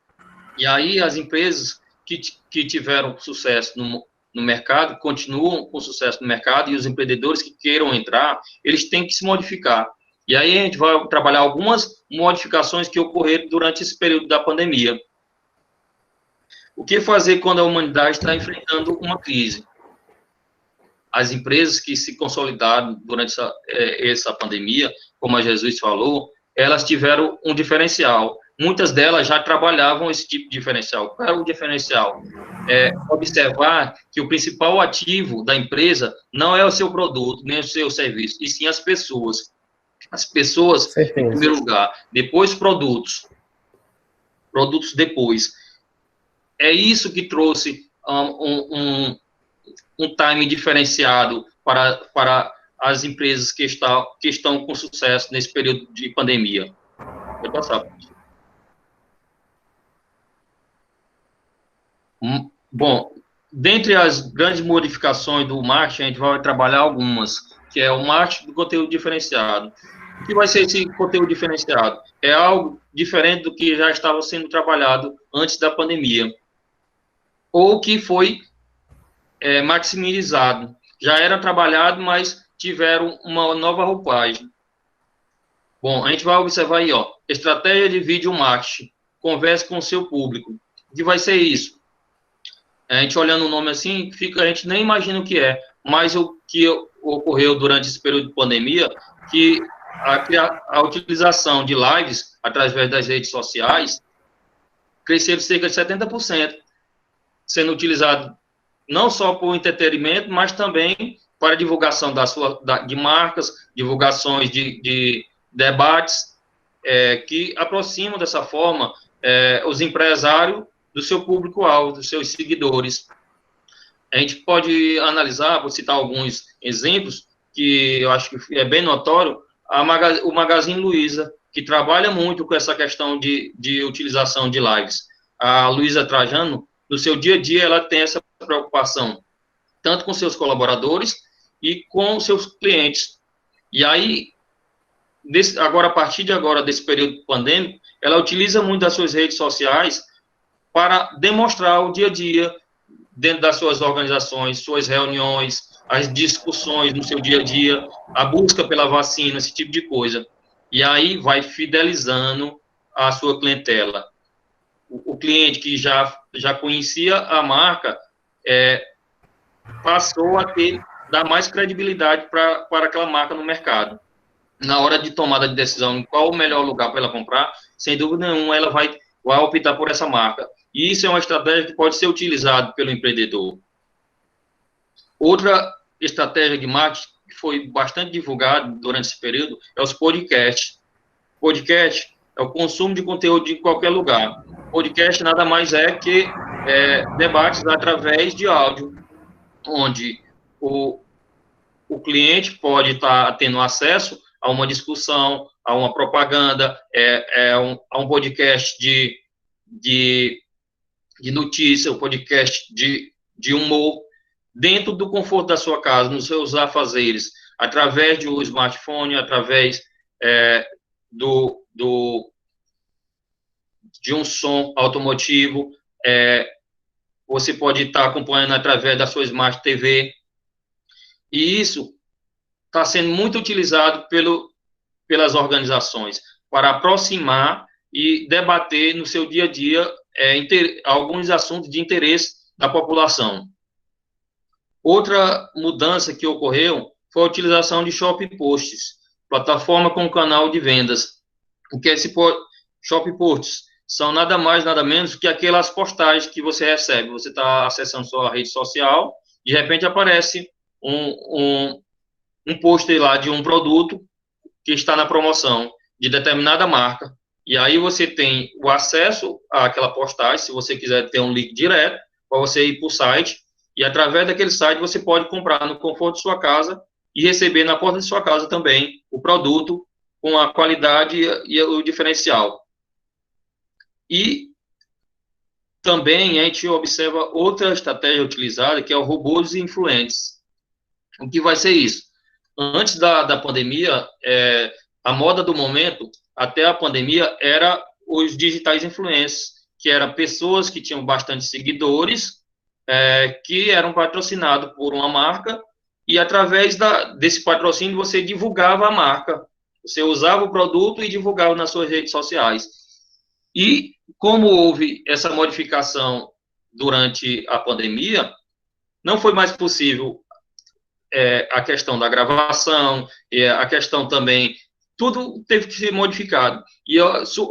E aí as empresas que tiveram sucesso no mercado, continuam com sucesso no mercado, e os empreendedores que queiram entrar, eles têm que se modificar. E aí a gente vai trabalhar algumas modificações que ocorreram durante esse período da pandemia. O que fazer quando a humanidade está enfrentando uma crise? As empresas que se consolidaram durante essa pandemia, como a Jesus falou, elas tiveram um diferencial. Muitas delas já trabalhavam esse tipo de diferencial. Qual é o diferencial? Observar que o principal ativo da empresa não é o seu produto, nem o seu serviço, e sim as pessoas. As pessoas, em primeiro lugar, depois produtos depois. É isso que trouxe um time diferenciado para as empresas que estão com sucesso nesse período de pandemia. Pode passar. Bom, dentre as grandes modificações do marketing, a gente vai trabalhar algumas, que é o marketing do conteúdo diferenciado. O que vai ser esse conteúdo diferenciado? É algo diferente do que já estava sendo trabalhado antes da pandemia, ou que foi maximizado. Já era trabalhado, mas tiveram uma nova roupagem. Bom, a gente vai observar aí, ó, estratégia de vídeo marketing, converse com o seu público. O que vai ser isso? A gente olhando o nome assim, a gente nem imagina o que é, mas o que ocorreu durante esse período de pandemia, que a utilização de lives através das redes sociais cresceram cerca de 70%, sendo utilizado não só por entretenimento, mas também para divulgação de marcas, divulgações de debates, que aproximam dessa forma os empresários do seu público-alvo, dos seus seguidores. A gente pode analisar, vou citar alguns exemplos, que eu acho que é bem notório, o Magazine Luiza, que trabalha muito com essa questão de utilização de lives. A Luiza Trajano, no seu dia a dia, ela tem essa preocupação, tanto com seus colaboradores e com seus clientes. E aí, a partir de agora, desse período pandêmico, ela utiliza muito das suas redes sociais para demonstrar o dia a dia dentro das suas organizações, suas reuniões, as discussões no seu dia a dia, a busca pela vacina, esse tipo de coisa. E aí vai fidelizando a sua clientela. O cliente que já conhecia a marca passou a dar mais credibilidade para aquela marca no mercado. Na hora de tomada de decisão em qual o melhor lugar para ela comprar, sem dúvida nenhuma, ela vai optar por essa marca. E isso é uma estratégia que pode ser utilizada pelo empreendedor. Outra estratégia de marketing que foi bastante divulgada durante esse período é os podcasts. Podcast é o consumo de conteúdo de qualquer lugar. Podcast nada mais é que debates através de áudio, onde o cliente pode estar tendo acesso a uma discussão, a uma propaganda, a um podcast de notícia, um podcast de humor, dentro do conforto da sua casa, nos seus afazeres, através de um smartphone, através de um som automotivo, você pode estar acompanhando através da sua Smart TV, e isso está sendo muito utilizado pelas organizações para aproximar e debater no seu dia a dia alguns assuntos de interesse da população. Outra mudança que ocorreu foi a utilização de shopping posts, plataforma com canal de vendas. O que é esse shopping posts? São nada mais, nada menos que aquelas postagens que você recebe. Você está acessando sua rede social, de repente aparece um post lá de um produto que está na promoção de determinada marca. E aí você tem o acesso àquela postagem, se você quiser ter um link direto, para você ir para o site, e através daquele site você pode comprar no conforto de sua casa e receber na porta de sua casa também o produto com a qualidade e o diferencial. E também a gente observa outra estratégia utilizada, que é o robôs influentes. O que vai ser isso? Antes da pandemia, a moda do momento, até a pandemia, era os digitais influencers, que eram pessoas que tinham bastante seguidores, que eram patrocinados por uma marca, e através desse patrocínio você divulgava a marca. Você usava o produto e divulgava nas suas redes sociais. E como houve essa modificação durante a pandemia, não foi mais possível a questão da gravação, a questão também, tudo teve que ser modificado. E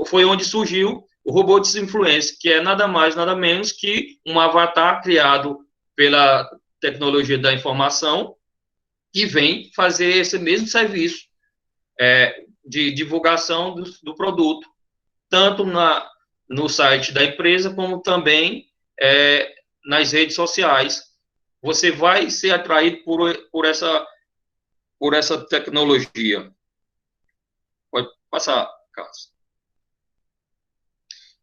foi onde surgiu o robô de influência, que é nada mais, nada menos que um avatar criado pela tecnologia da informação, que vem fazer esse mesmo serviço de divulgação do produto, tanto no site da empresa, como também nas redes sociais. Você vai ser atraído por essa tecnologia. Pode passar, Carlos.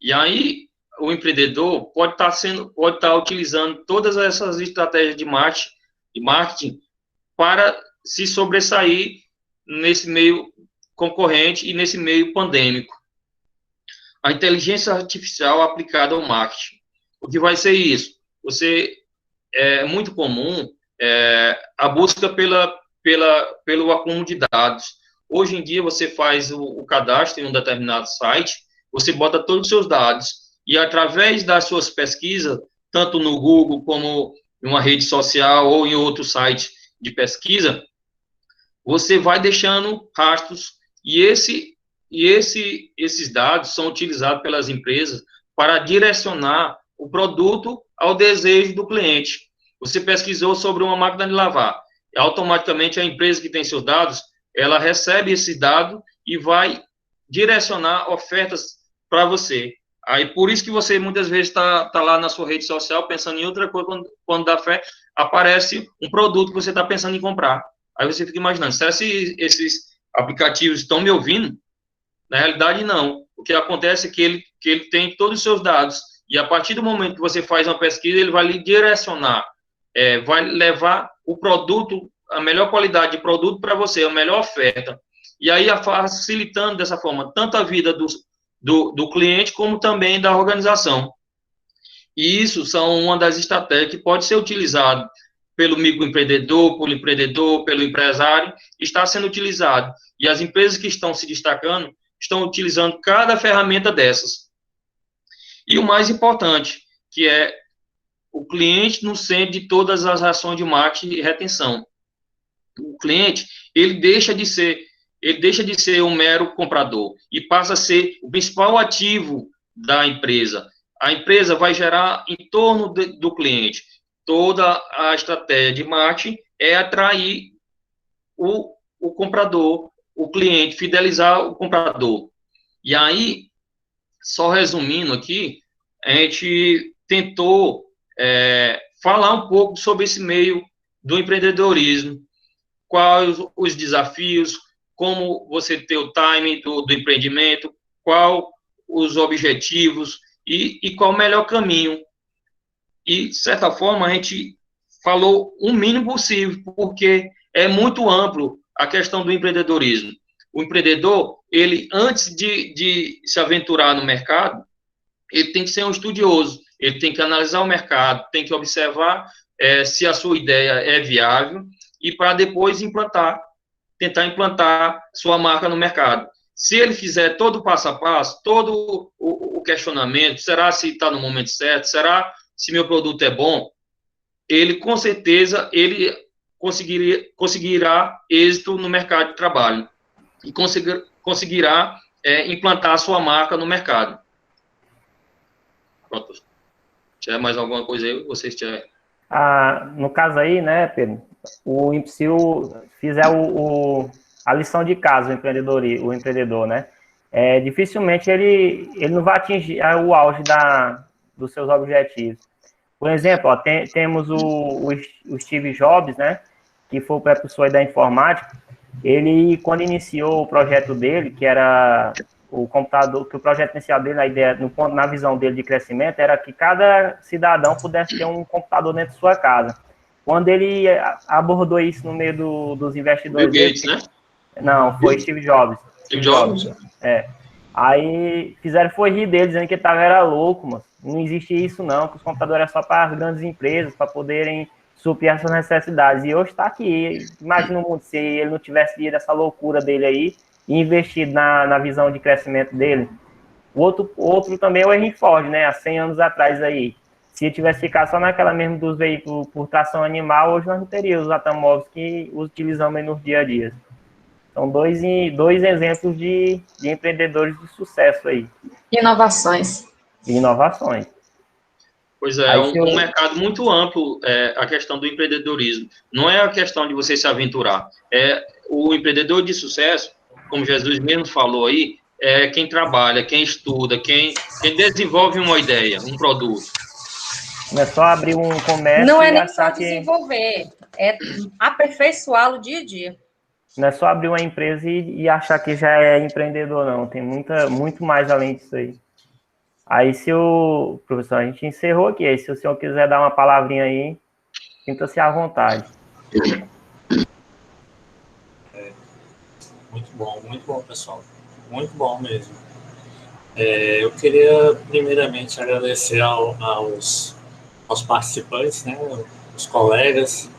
E aí, o empreendedor pode estar utilizando todas essas estratégias de marketing para se sobressair nesse meio concorrente e nesse meio pandêmico. A inteligência artificial aplicada ao marketing. O que vai ser isso? É muito comum a busca pelo acúmulo de dados. Hoje em dia, você faz o cadastro em um determinado site, você bota todos os seus dados, e através das suas pesquisas, tanto no Google como em uma rede social ou em outro site de pesquisa, você vai deixando rastros, e esses dados são utilizados pelas empresas para direcionar o produto ao desejo do cliente. Você pesquisou sobre uma máquina de lavar, automaticamente a empresa que tem seus dados, ela recebe esse dado e vai direcionar ofertas para você. Aí, por isso que você muitas vezes está lá na sua rede social pensando em outra coisa, quando dá fé, aparece um produto que você está pensando em comprar. Aí você fica imaginando, será que esses aplicativos estão me ouvindo? Na realidade, não. O que acontece é que ele tem todos os seus dados, e a partir do momento que você faz uma pesquisa, ele vai lhe direcionar, vai levar o produto, a melhor qualidade de produto para você, a melhor oferta. E aí, facilitando dessa forma, tanto a vida do cliente, como também da organização. E isso são uma das estratégias que pode ser utilizado pelo microempreendedor, pelo empresário, está sendo utilizado. E as empresas que estão se destacando estão utilizando cada ferramenta dessas. E o mais importante, que é o cliente no centro de todas as ações de marketing e retenção. O cliente, ele deixa de ser um mero comprador e passa a ser o principal ativo da empresa. A empresa vai gerar em torno do cliente. Toda a estratégia de marketing é atrair o comprador, o cliente, fidelizar o comprador. E aí, só resumindo aqui, a gente tentou falar um pouco sobre esse meio do empreendedorismo, quais os desafios, como você ter o timing do empreendimento, qual os objetivos e qual o melhor caminho. E, de certa forma, a gente falou o mínimo possível, porque é muito amplo a questão do empreendedorismo. O empreendedor, ele, antes de se aventurar no mercado, ele tem que ser um estudioso, ele tem que analisar o mercado, tem que observar se a sua ideia é viável, e para depois implantar tentar implantar sua marca no mercado. Se ele fizer todo o passo a passo, todo o questionamento, será se está no momento certo, será se meu produto é bom, ele, com certeza, ele conseguirá êxito no mercado de trabalho e conseguirá implantar a sua marca no mercado. Pronto. Tiver mais alguma coisa aí, vocês tiverem. No caso aí, né, Pedro, se fizer a lição de casa, o empreendedor, né, dificilmente ele não vai atingir o auge dos seus objetivos. Por exemplo, ó, temos o Steve Jobs, né, que foi o precursor da informática. Ele, quando iniciou o projeto dele, que era o computador, que o projeto inicial dele, a ideia, na visão dele de crescimento, era que cada cidadão pudesse ter um computador dentro de sua casa. Quando ele abordou isso no meio dos investidores... Bill Gates, né? Não, foi Steve Jobs. Steve Jobs? Aí foi rir dele, dizendo que ele era louco, mano. Não existe isso, não, que os computadores é só para as grandes empresas, para poderem suprir essas necessidades. E hoje está aqui. Imagina o mundo se ele não tivesse ido essa loucura dele aí e investido na visão de crescimento dele. O outro também é o Henry Ford, né? Há 100 anos atrás aí. Se ele tivesse ficado só naquela mesmo dos veículos por tração animal, hoje nós não teríamos os automóveis que utilizamos aí nos dia a dia. São dois exemplos de empreendedores de sucesso aí. Inovações. Pois é, um mercado muito amplo, a questão do empreendedorismo. Não é a questão de você se aventurar. O empreendedor de sucesso, como Jesus mesmo falou aí, é quem trabalha, quem estuda, quem desenvolve uma ideia, um produto. Não é só abrir um comércio. Não é nem só desenvolver, é aperfeiçoá-lo dia a dia. Não é só abrir uma empresa e achar que já é empreendedor, não. Tem muito mais além disso aí. Aí, professor, a gente encerrou aqui. Aí, se o senhor quiser dar uma palavrinha aí, sinta-se à vontade. Muito bom, pessoal. Muito bom mesmo. Eu queria, primeiramente, agradecer aos participantes, né, os colegas,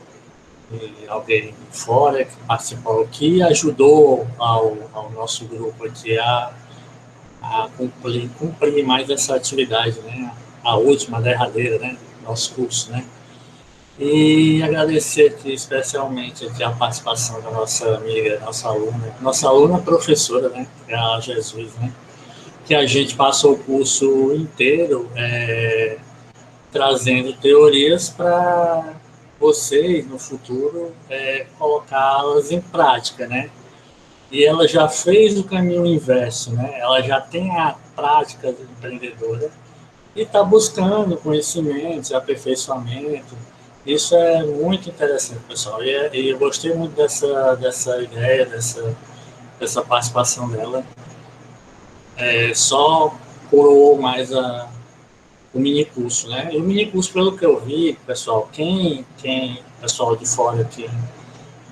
e alguém fora que participou aqui, ajudou ao nosso grupo aqui a cumprir mais essa atividade, né, a última, a derradeira, né, nosso curso, né. E agradecer aqui especialmente aqui a participação da nossa amiga, nossa aluna professora, né, que é a Jesus, né, que a gente passou o curso inteiro trazendo teorias para vocês, no futuro, colocá-las em prática, né? E ela já fez o caminho inverso, né? Ela já tem a prática empreendedora e está buscando conhecimentos, aperfeiçoamento. Isso é muito interessante, pessoal. E eu gostei muito dessa ideia, dessa participação dela. Só coroou mais o minicurso, né? E o minicurso, pelo que eu vi, pessoal, pessoal de fora que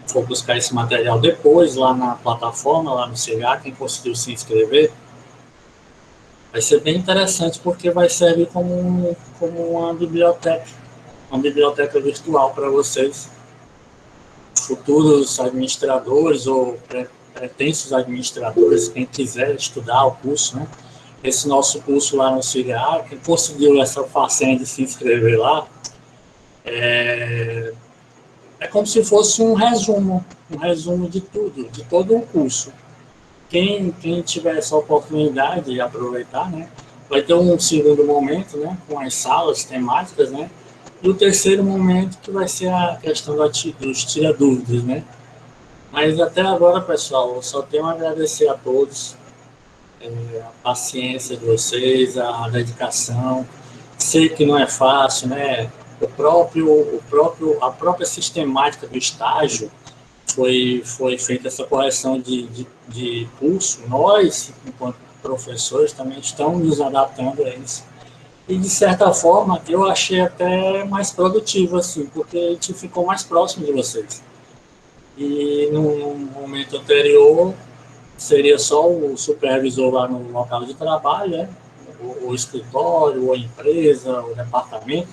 for buscar esse material depois, lá na plataforma, lá no CH, quem conseguiu se inscrever, vai ser bem interessante, porque vai servir como uma biblioteca virtual para vocês, futuros administradores ou pretensos administradores, quem quiser estudar o curso, né? Esse nosso curso lá no CIGA, quem conseguiu essa façanha de se inscrever lá, é como se fosse um resumo de tudo, de todo o curso. Quem tiver essa oportunidade de aproveitar, né, vai ter um segundo momento, né, com as salas temáticas, né, e o terceiro momento que vai ser a questão dos tira-dúvidas, né. Mas até agora, pessoal, eu só tenho a agradecer a todos, a paciência de vocês, a dedicação. Sei que não é fácil, né? A própria sistemática do estágio foi feita essa correção de curso. Nós, enquanto professores, também estamos nos adaptando a isso. E, de certa forma, eu achei até mais produtivo, assim, porque a gente ficou mais próximo de vocês. E no momento anterior, seria só o supervisor lá no local de trabalho, né? o escritório, ou a empresa, o departamento.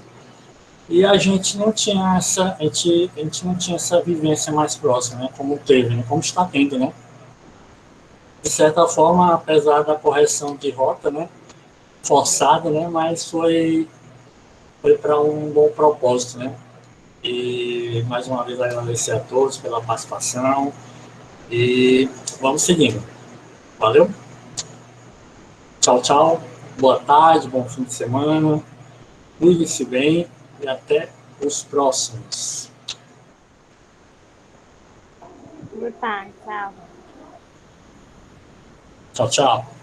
E a gente não tinha essa, a gente não tinha essa vivência mais próxima, né? Como teve, né? Como está tendo, né? De certa forma, apesar da correção de rota, né? Forçada, né? Mas foi para um bom propósito, né? E mais uma vez agradecer a todos pela participação e vamos seguindo. Valeu? Tchau, tchau. Boa tarde, bom fim de semana. Cuide-se bem e até os próximos. Boa tarde, tchau. Tchau, tchau.